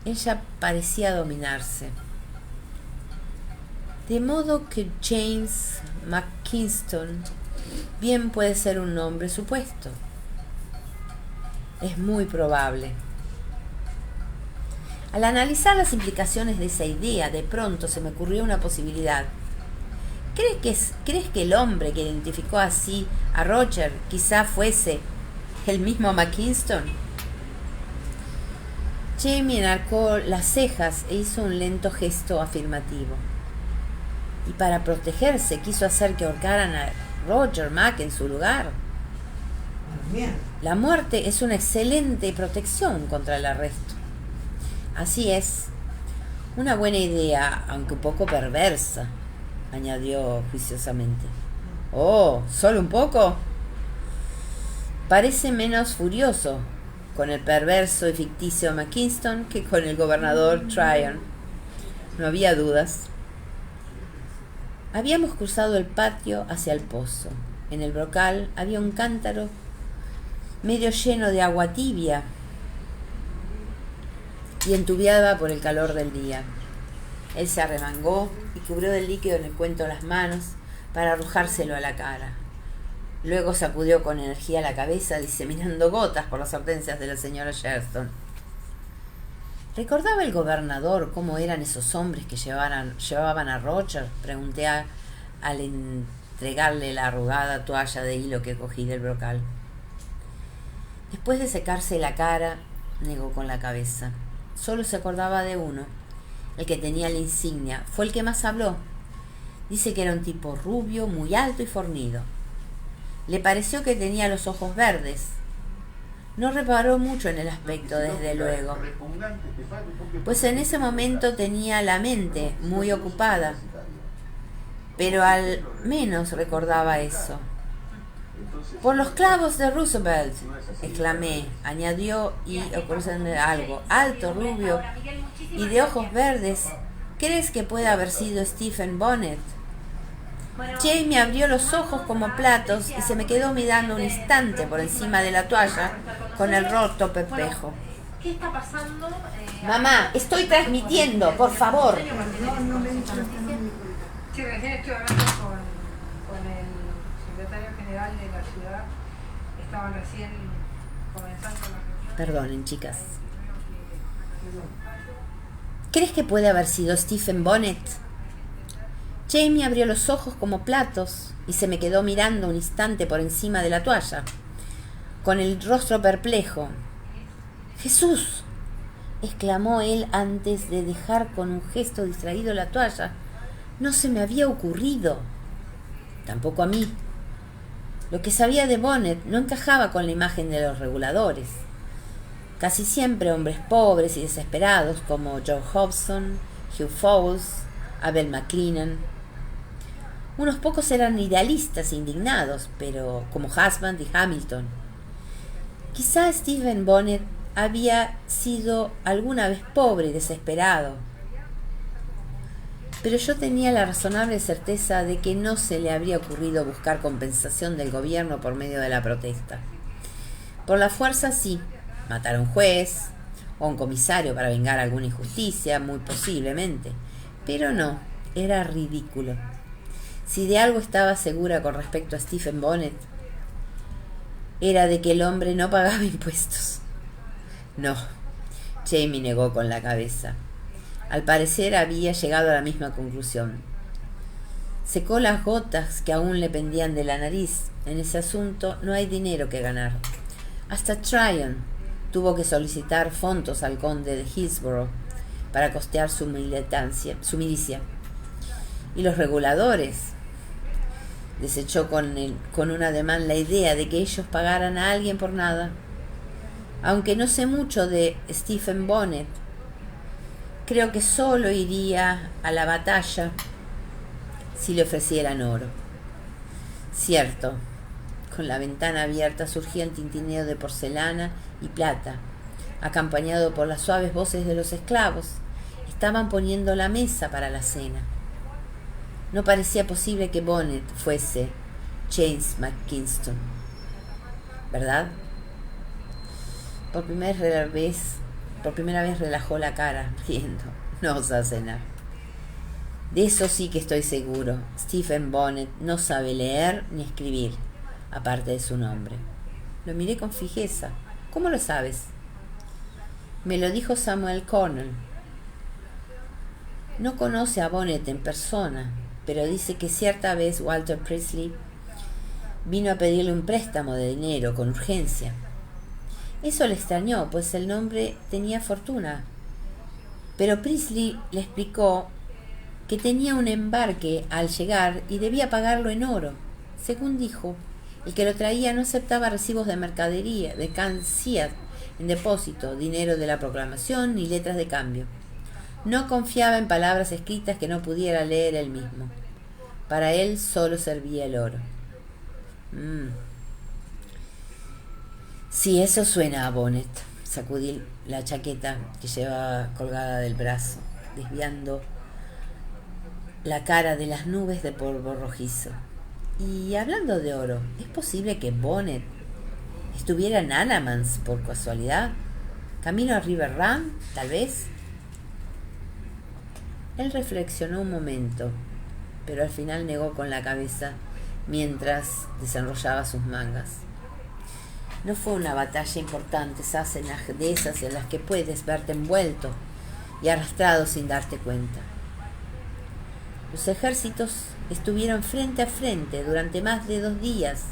Ella parecía dominarse. De modo que James McKinston bien puede ser un nombre supuesto. Es muy probable. Al analizar las implicaciones de esa idea, de pronto se me ocurrió una posibilidad. ¿Crees que el hombre que identificó así a Roger quizá fuese el mismo McKinston? Jamie enarcó las cejas e hizo un lento gesto afirmativo. Y para protegerse quiso hacer que ahorcaran a Roger Mack en su lugar. Bien. La muerte es una excelente protección contra el arresto. Así es. Una buena idea, aunque un poco perversa, añadió juiciosamente. Oh, ¿solo un poco? Parece menos furioso con el perverso y ficticio McKinston que con el gobernador Tryon. No había dudas. Habíamos cruzado el patio hacia el pozo. En el brocal había un cántaro medio lleno de agua tibia y entubiada por el calor del día. Él se arremangó y cubrió del líquido en el cuento las manos para arrojárselo a la cara. Luego sacudió con energía la cabeza, diseminando gotas por las hortensias de la señora Sherston. ¿Recordaba el gobernador cómo eran esos hombres que llevaban a Roger? Pregunté al entregarle la arrugada toalla de hilo que cogí del brocal. Después de secarse la cara, negó con la cabeza. Solo se acordaba de uno, el que tenía la insignia. Fue el que más habló. Dice que era un tipo rubio, muy alto y fornido. Le pareció que tenía los ojos verdes. No reparó mucho en el aspecto, desde luego, pues en ese momento tenía la mente muy ocupada, pero al menos recordaba eso. Por los clavos de Roosevelt, exclamé, añadió y ocurriéndole algo, alto, rubio y de ojos verdes. ¿Crees que puede haber sido Stephen Bonnet? Jamie abrió los ojos como platos y se me quedó mirando un instante por encima de la toalla con el rostro perplejo. ¿Qué está pasando? Mamá, estoy transmitiendo, por favor. Sí, recién estoy hablando con el secretario general de la ciudad. Estaban recién comenzando la reunión. Perdonen, chicas. ¿Crees que puede haber sido Stephen Bonnet? Jamie abrió los ojos como platos y se me quedó mirando un instante por encima de la toalla, con el rostro perplejo. ¡Jesús!, exclamó él antes de dejar con un gesto distraído la toalla. No se me había ocurrido. Tampoco a mí. Lo que sabía de Bonnet no encajaba con la imagen de los reguladores. Casi siempre hombres pobres y desesperados como Joe Hobson, Hugh Fowles, Abel McLennan. Unos pocos eran idealistas e indignados, pero como Husband y Hamilton. Quizá Stephen Bonnet había sido alguna vez pobre y desesperado, pero yo tenía la razonable certeza de que no se le habría ocurrido buscar compensación del gobierno por medio de la protesta. Por la fuerza sí, matar a un juez o a un comisario para vengar alguna injusticia, muy posiblemente, pero no, era ridículo. Si de algo estaba segura con respecto a Stephen Bonnet, era de que el hombre no pagaba impuestos. No, Jamie negó con la cabeza. Al parecer había llegado a la misma conclusión. Secó las gotas que aún le pendían de la nariz. En ese asunto no hay dinero que ganar. Hasta Tryon tuvo que solicitar fondos al conde de Hillsborough para costear su milicia. Y los reguladores. Desechó con un ademán la idea de que ellos pagaran a alguien por nada. Aunque no sé mucho de Stephen Bonnet, creo que solo iría a la batalla si le ofrecieran oro. Cierto, con la ventana abierta surgía un tintineo de porcelana y plata, acompañado por las suaves voces de los esclavos. Estaban poniendo la mesa para la cena. No parecía posible que Bonnet fuese James McKinston, ¿verdad? Por primera vez relajó la cara, riendo. No osa cenar. De eso sí que estoy seguro. Stephen Bonnet no sabe leer ni escribir, aparte de su nombre. Lo miré con fijeza. ¿Cómo lo sabes? Me lo dijo Samuel Cornell. No conoce a Bonnet en persona, pero dice que cierta vez Walter Priestley vino a pedirle un préstamo de dinero con urgencia. Eso le extrañó, pues el hombre tenía fortuna. Pero Priestley le explicó que tenía un embarque al llegar y debía pagarlo en oro. Según dijo, El que lo traía no aceptaba recibos de mercancías en depósito, dinero de la proclamación ni letras de cambio. No confiaba en palabras escritas que no pudiera leer él mismo. Para él solo servía el oro. Sí, eso suena a Bonnet. Sacudí la chaqueta que llevaba colgada del brazo, desviando la cara de las nubes de polvo rojizo. Y hablando de oro, ¿es posible que Bonnet estuviera en Anamans por casualidad? ¿Camino a River Run, tal vez? Él reflexionó un momento, pero al final negó con la cabeza mientras desenrollaba sus mangas. No fue una batalla importante, de esas en las que puedes verte envuelto y arrastrado sin darte cuenta. Los ejércitos estuvieron frente a frente durante más de 2 días.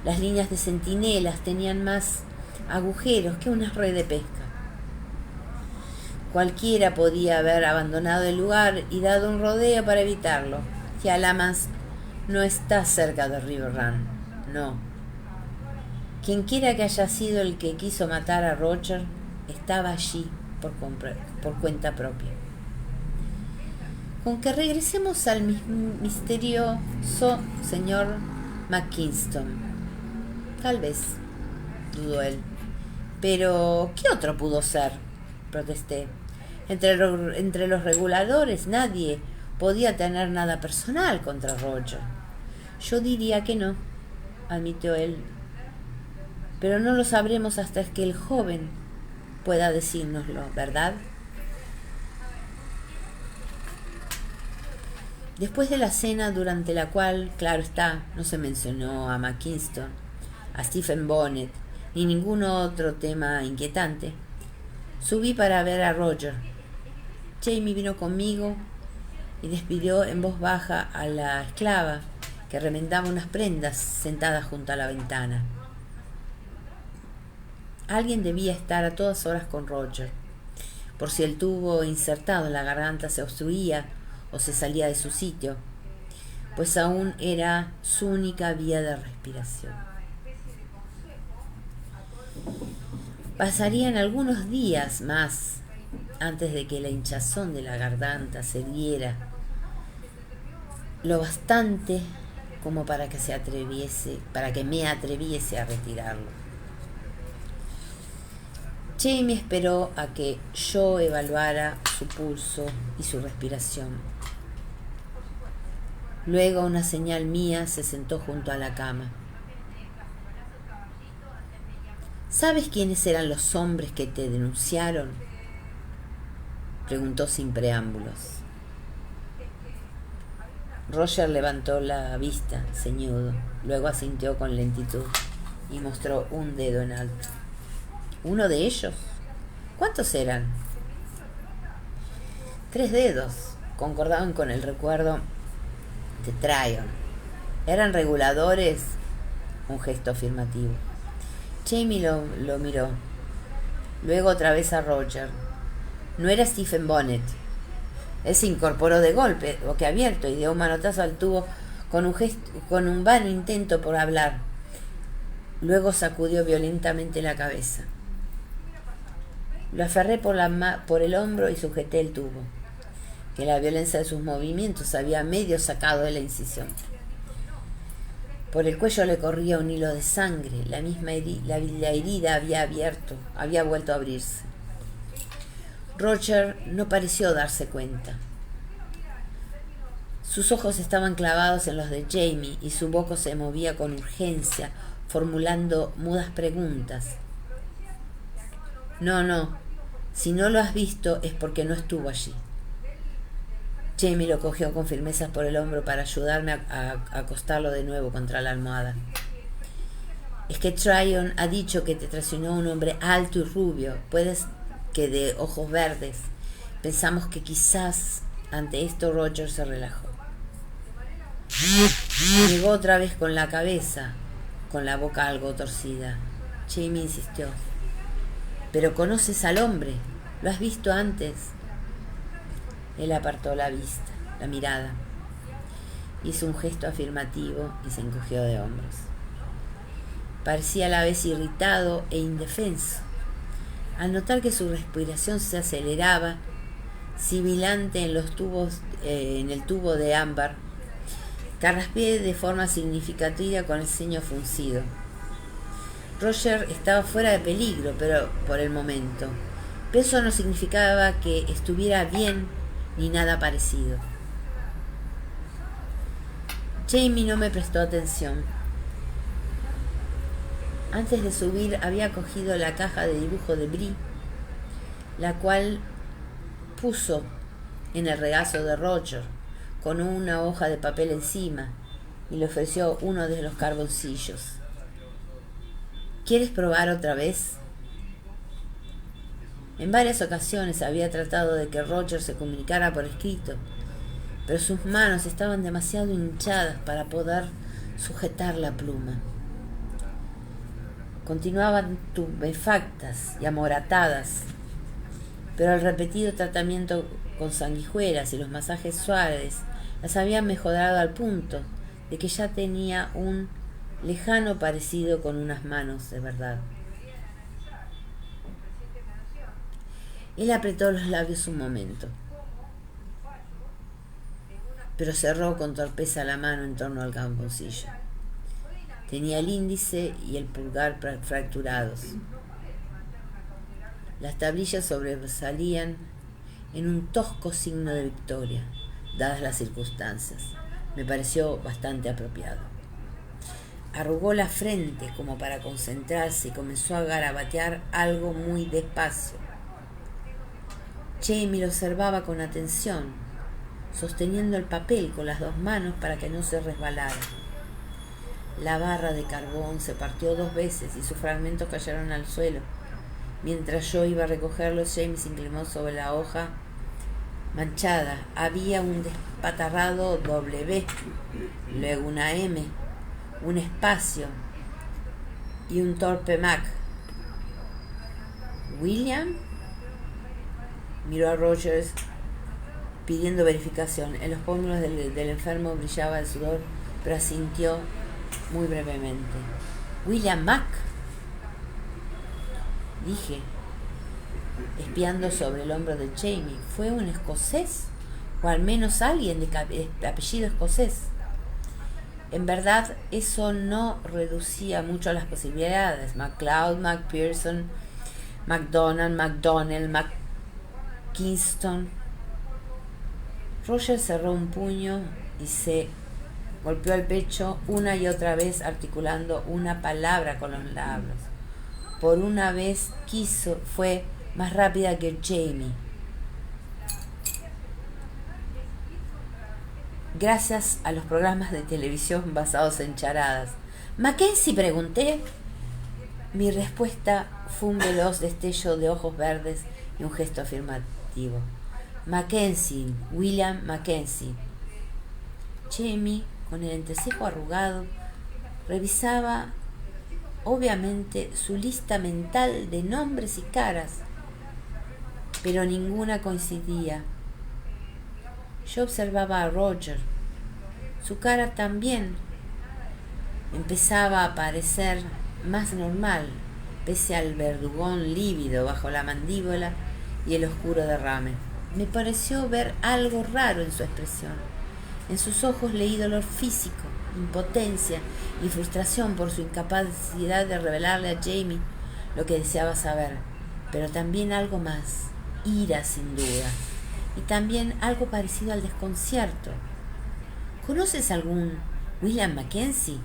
Las líneas de centinelas tenían más agujeros que una red de pesca. Cualquiera podía haber abandonado el lugar y dado un rodeo para evitarlo. Que Alamas no está cerca de River Run, no. Quienquiera que haya sido el que quiso matar a Roger estaba allí por cuenta propia. Con que regresemos al misterioso señor McKinston. Tal vez, dudó él. Pero, ¿qué otro pudo ser? Protesté. Entre los reguladores nadie podía tener nada personal contra Roger. Yo diría que no, admitió él. Pero no lo sabremos hasta que el joven pueda decírnoslo, ¿verdad? Después de la cena, durante la cual, claro está, no se mencionó a McKinston, a Stephen Bonnet, ni ningún otro tema inquietante, subí para ver a Roger. Jamie vino conmigo y despidió en voz baja a la esclava que remendaba unas prendas sentada junto a la ventana. Alguien debía estar a todas horas con Roger, por si el tubo insertado en la garganta se obstruía o se salía de su sitio, pues aún era su única vía de respiración. Pasarían algunos días más antes de que la hinchazón de la garganta se diera lo bastante como para que me atreviese a retirarlo. Jamie esperó a que yo evaluara su pulso y su respiración. Luego, a una señal mía, se sentó junto a la cama. ¿Sabes quiénes eran los hombres que te denunciaron?, preguntó sin preámbulos. Roger levantó la vista, ceñudo, luego asintió con lentitud y mostró un dedo en alto. ¿Uno de ellos? ¿Cuántos eran? 3 dedos, concordaban con el recuerdo de Tryon. ¿Eran reguladores? Un gesto afirmativo. Jamie lo miró. Luego otra vez a Roger. No era Stephen Bonnet. Él se incorporó de golpe, boquiabierto, y dio un manotazo al tubo con un vano intento por hablar. Luego sacudió violentamente la cabeza. Lo aferré por el hombro y sujeté el tubo, que la violencia de sus movimientos había medio sacado de la incisión. Por el cuello le corría un hilo de sangre. La herida había vuelto a abrirse. Roger no pareció darse cuenta. Sus ojos estaban clavados en los de Jamie y su boca se movía con urgencia, formulando mudas preguntas. No. Si no lo has visto es porque no estuvo allí. Jamie lo cogió con firmeza por el hombro para ayudarme a acostarlo de nuevo contra la almohada. Es que Tryon ha dicho que te traicionó un hombre alto y rubio, puedes que de ojos verdes. Pensamos que quizás ante esto Roger se relajó. Llegó otra vez con la cabeza, con la boca algo torcida. Jamie insistió. ¿Pero conoces al hombre? ¿Lo has visto antes? Él apartó la mirada. Hizo un gesto afirmativo y se encogió de hombros. Parecía a la vez irritado e indefenso. Al notar que su respiración se aceleraba, sibilante en el tubo de ámbar, carraspeé de forma significativa con el ceño fruncido. Roger estaba fuera de peligro, pero por el momento. Pero eso no significaba que estuviera bien ni nada parecido. Jamie no me prestó atención. Antes de subir había cogido la caja de dibujo de Brie, la cual puso en el regazo de Roger con una hoja de papel encima y le ofreció uno de los carboncillos. ¿Quieres probar otra vez? En varias ocasiones había tratado de que Roger se comunicara por escrito, pero sus manos estaban demasiado hinchadas para poder sujetar la pluma. Continuaban tubefactas y amoratadas, pero el repetido tratamiento con sanguijuelas y los masajes suaves las habían mejorado al punto de que ya tenía un lejano parecido con unas manos de verdad. Él apretó los labios un momento, pero cerró con torpeza la mano en torno al carboncillo. Tenía el índice y el pulgar fracturados. Las tablillas sobresalían en un tosco signo de victoria, dadas las circunstancias. Me pareció bastante apropiado. Arrugó la frente como para concentrarse y comenzó a garabatear algo muy despacio. Jamie lo observaba con atención, sosteniendo el papel con las dos manos para que no se resbalara. La barra de carbón se partió 2 veces y sus fragmentos cayeron al suelo. Mientras yo iba a recogerlos, Jamie se inclinó sobre la hoja manchada. Había un despatarrado W, luego una M, un espacio y un torpe Mac. ¿William? Miró a Rogers pidiendo verificación. En los pómulos del enfermo brillaba el sudor, pero asintió muy brevemente. ¿William Mac?, dije, espiando sobre el hombro de Jamie. ¿Fue un escocés? O al menos alguien de apellido escocés. En verdad, eso no reducía mucho las posibilidades. MacLeod, MacPherson, MacDonald, MacDonnell, McKinston. Roger cerró un puño y se golpeó el pecho una y otra vez, articulando una palabra con los labios. Por una vez fue más rápida que Jamie. Gracias a los programas de televisión basados en charadas. ¿Mackenzie?, pregunté. Mi respuesta fue un veloz destello de ojos verdes y un gesto afirmativo. Mackenzie, William Mackenzie. Jamie, con el entrecejo arrugado, revisaba obviamente su lista mental de nombres y caras, pero ninguna coincidía. Yo observaba a Roger. Su cara también empezaba a parecer más normal, pese al verdugón lívido bajo la mandíbula y el oscuro derrame. Me pareció ver algo raro en su expresión. En sus ojos leí dolor físico, impotencia y frustración por su incapacidad de revelarle a Jamie lo que deseaba saber, pero también algo más, ira sin duda, y también algo parecido al desconcierto. ¿Conoces algún William Mackenzie?,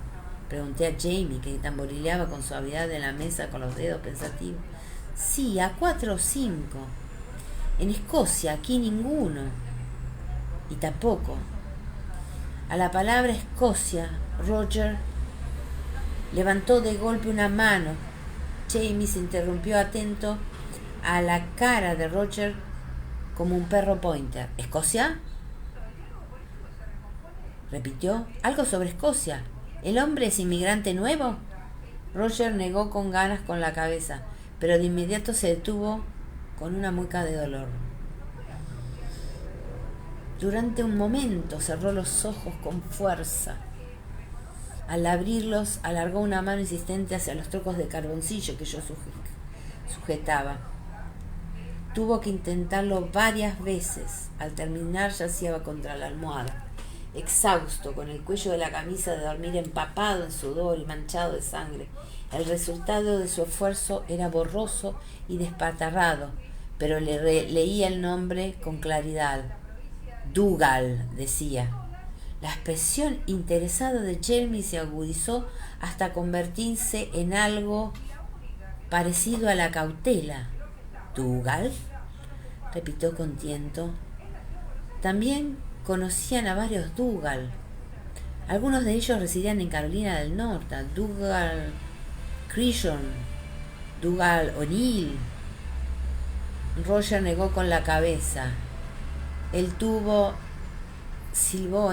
pregunté a Jamie, que tamborileaba con suavidad en la mesa con los dedos pensativos. Sí, a 4 o 5. En Escocia, aquí ninguno. Y tampoco. A la palabra Escocia, Roger levantó de golpe una mano. Jamie se interrumpió atento a la cara de Roger como un perro pointer. ¿Escocia?, repitió. Algo sobre Escocia. ¿El hombre es inmigrante nuevo? Roger negó con ganas con la cabeza, pero de inmediato se detuvo con una mueca de dolor. Durante un momento cerró los ojos con fuerza. Al abrirlos, alargó una mano insistente hacia los trocos de carboncillo que yo sujetaba. Tuvo que intentarlo varias veces. Al terminar yacía contra la almohada, exhausto, con el cuello de la camisa de dormir empapado en sudor y manchado de sangre. El resultado de su esfuerzo era borroso y despatarrado, pero leía el nombre con claridad. Dougal, decía. La expresión interesada de Jamie se agudizó hasta convertirse en algo parecido a la cautela. ¿Dougal?, repitió con tiento. También conocían a varios Dougal. Algunos de ellos residían en Carolina del Norte. Dougal Crishon, Dougal O'Neill. Roger negó con la cabeza. El tubo silbó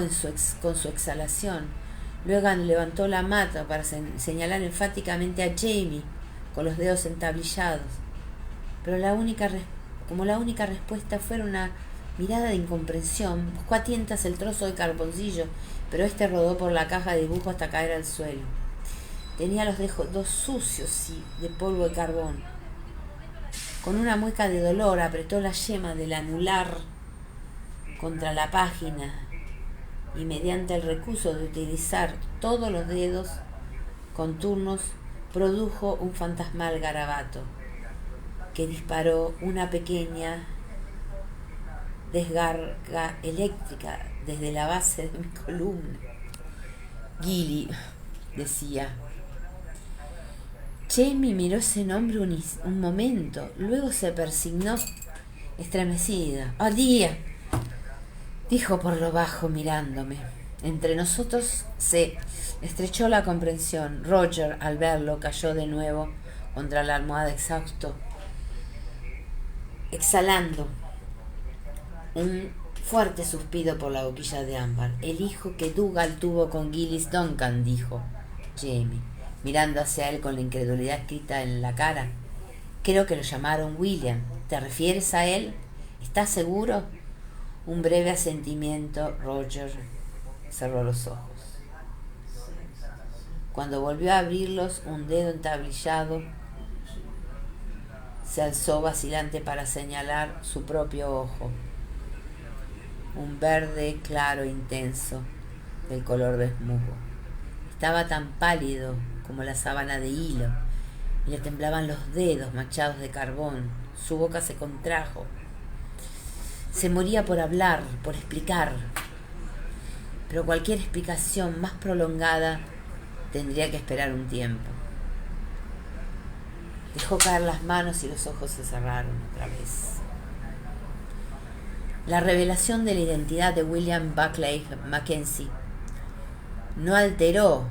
con su exhalación. Luego levantó la mata para señalar enfáticamente a Jamie con los dedos entablillados. Pero como la única respuesta fuera una mirada de incomprensión, buscó a tientas el trozo de carboncillo, pero este rodó por la caja de dibujo hasta caer al suelo. Tenía los dedos sucios y de polvo de carbón. Con una mueca de dolor apretó la yema del anular contra la página y mediante el recurso de utilizar todos los dedos con turnos produjo un fantasmal garabato que disparó una pequeña descarga eléctrica desde la base de mi columna. Gilly, decía. Jamie miró ese nombre un momento, luego se persignó estremecida. ¡Día!, dijo por lo bajo mirándome. Entre nosotros se estrechó la comprensión. Roger, al verlo, cayó de nuevo contra la almohada exhausto, exhalando un fuerte suspiro por la boquilla de ámbar. El hijo que Dougal tuvo con Gillis Duncan, dijo Jamie, mirando hacia él con la incredulidad escrita en la cara. Creo que lo llamaron William. ¿Te refieres a él? ¿Estás seguro? Un breve asentimiento. Roger cerró los ojos. Cuando volvió a abrirlos, un dedo entablillado se alzó vacilante para señalar su propio ojo. Un verde claro e intenso, del color de musgo. Estaba tan pálido como la sábana de hilo, y le temblaban los dedos manchados de carbón. Su boca se contrajo. Se moría por hablar, por explicar, pero cualquier explicación más prolongada tendría que esperar un tiempo. Dejó caer las manos y los ojos se cerraron otra vez. La revelación de la identidad de William Buckley Mackenzie no alteró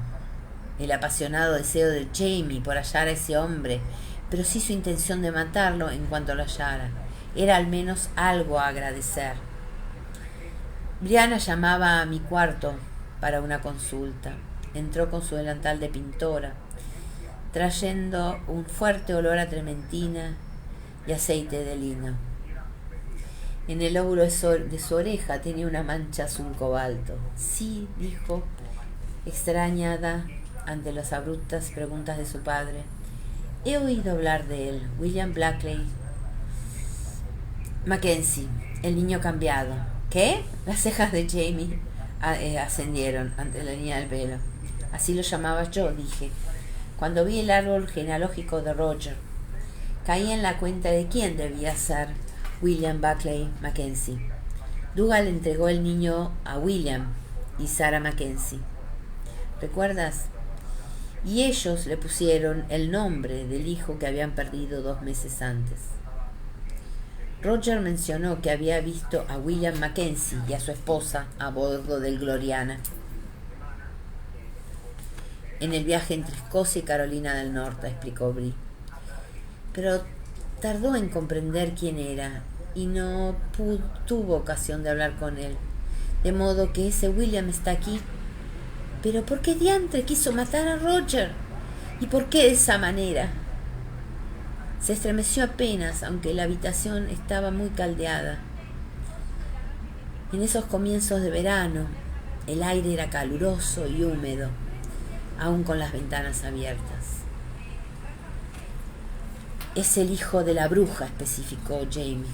el apasionado deseo de Jamie por hallar a ese hombre, pero sí su intención de matarlo en cuanto lo hallara. Era al menos algo a agradecer. Brianna llamaba a mi cuarto para una consulta. Entró con su delantal de pintora, trayendo un fuerte olor a trementina y aceite de lino. En el lóbulo de su oreja tenía una mancha azul cobalto. Sí, dijo, extrañada ante las abruptas preguntas de su padre. He oído hablar de él, William Buckley Mackenzie, el niño cambiado. ¿Qué? Las cejas de Jamie ascendieron ante la línea del pelo. Así lo llamaba yo, dije, cuando vi el árbol genealógico de Roger. Caí en la cuenta de quién debía ser William Buckley Mackenzie. Dougal entregó el niño a William y Sarah Mackenzie. ¿Recuerdas? Y ellos le pusieron el nombre del hijo que habían perdido 2 meses antes. Roger mencionó que había visto a William Mackenzie y a su esposa a bordo del Gloriana en el viaje entre Escocia y Carolina del Norte, explicó Brie. Pero tardó en comprender quién era y no tuvo ocasión de hablar con él. De modo que ese William está aquí. ¿Pero por qué diantre quiso matar a Roger? ¿Y por qué de esa manera? Se estremeció apenas, aunque la habitación estaba muy caldeada. En esos comienzos de verano, el aire era caluroso y húmedo. aún con las ventanas abiertas. Es el hijo de la bruja, especificó Jamie,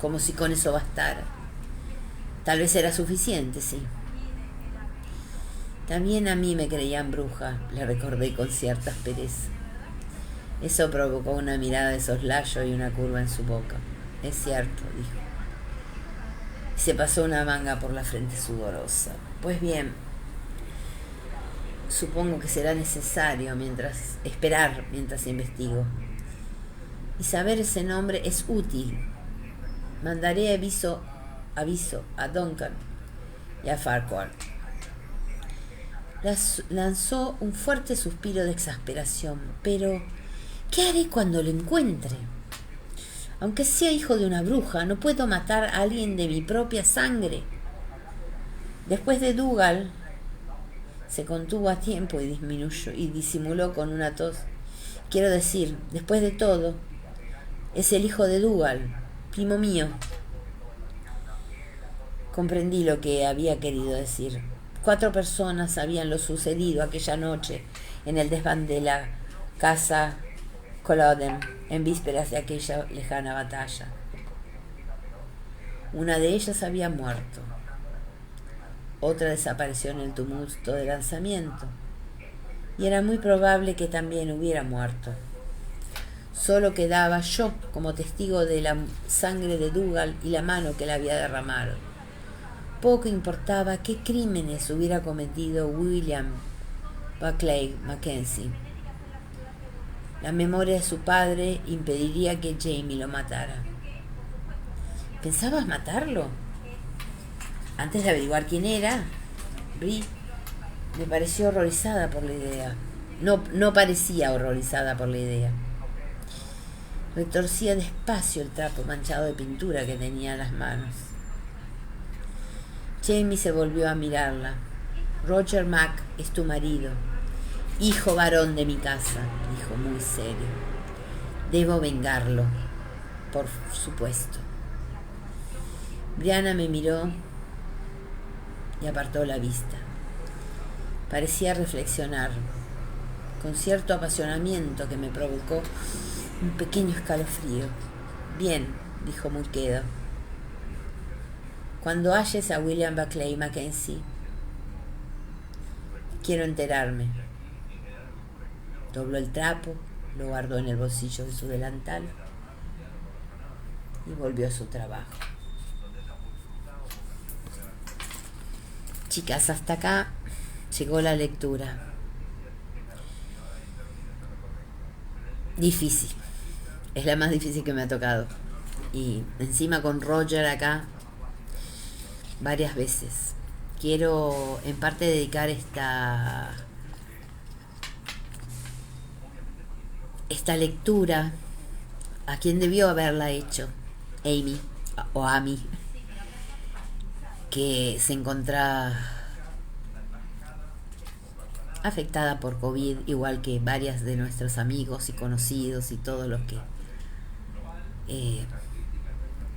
como si con eso bastara. Tal vez era suficiente, sí. También a mí me creían bruja, le recordé con cierta aspereza. Eso provocó una mirada de soslayo y una curva en su boca. Es cierto, dijo. Y se pasó una manga por la frente sudorosa. Pues bien, supongo que será necesario esperar mientras investigo. Y saber ese nombre es útil. Mandaré aviso a Duncan y a Farquhar. Lanzó un fuerte suspiro de exasperación. Pero, ¿qué haré cuando lo encuentre? Aunque sea hijo de una bruja, no puedo matar a alguien de mi propia sangre. Después de Dougal, se contuvo a tiempo y disimuló con una tos. Quiero decir, después de todo, es el hijo de Dougal, primo mío. Comprendí lo que había querido decir. 4 personas sabían lo sucedido aquella noche en el desván de la casa Culloden, en vísperas de aquella lejana batalla. Una de ellas había muerto. Otra desapareció en el tumulto de lanzamiento. Y era muy probable que también hubiera muerto. Solo quedaba yo como testigo de la sangre de Dougal y la mano que la había derramado. Poco importaba qué crímenes hubiera cometido William Buckley Mackenzie. La memoria de su padre impediría que Jamie lo matara. ¿Pensabas matarlo? Antes de averiguar quién era, Bri me pareció horrorizada por la idea. No parecía horrorizada por la idea. Retorcía despacio el trapo manchado de pintura que tenía en las manos. Jamie se volvió a mirarla. Roger Mack es tu marido, hijo varón de mi casa, dijo muy serio. Debo vengarlo, por supuesto. Brianna me miró y apartó la vista. Parecía reflexionar, con cierto apasionamiento que me provocó un pequeño escalofrío. Bien, dijo muy quedo. Cuando halles a William Buckley Mackenzie, quiero enterarme. Dobló el trapo, lo guardó en el bolsillo de su delantal y volvió a su trabajo. Chicas, hasta acá llegó la lectura. Difícil. Es la más difícil que me ha tocado. Y encima con Roger acá varias veces. Quiero en parte dedicar esta lectura a quien debió haberla hecho, Amy o Amy, que se encuentra afectada por COVID, igual que varias de nuestros amigos y conocidos y todos los que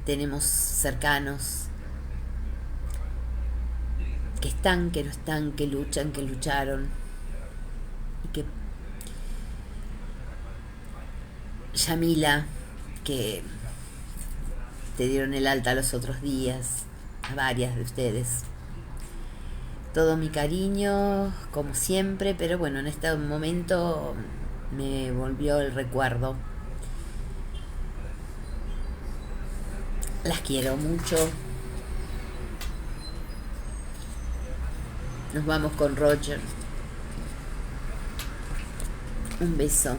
tenemos cercanos, que están, que no están, que luchan, que lucharon, y que Yamila, que te dieron el alta los otros días, a varias de ustedes. Todo mi cariño, como siempre, pero bueno, en este momento me volvió el recuerdo. Las quiero mucho. Nos vamos con Roger. Un beso.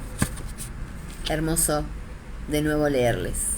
Hermoso de nuevo leerles.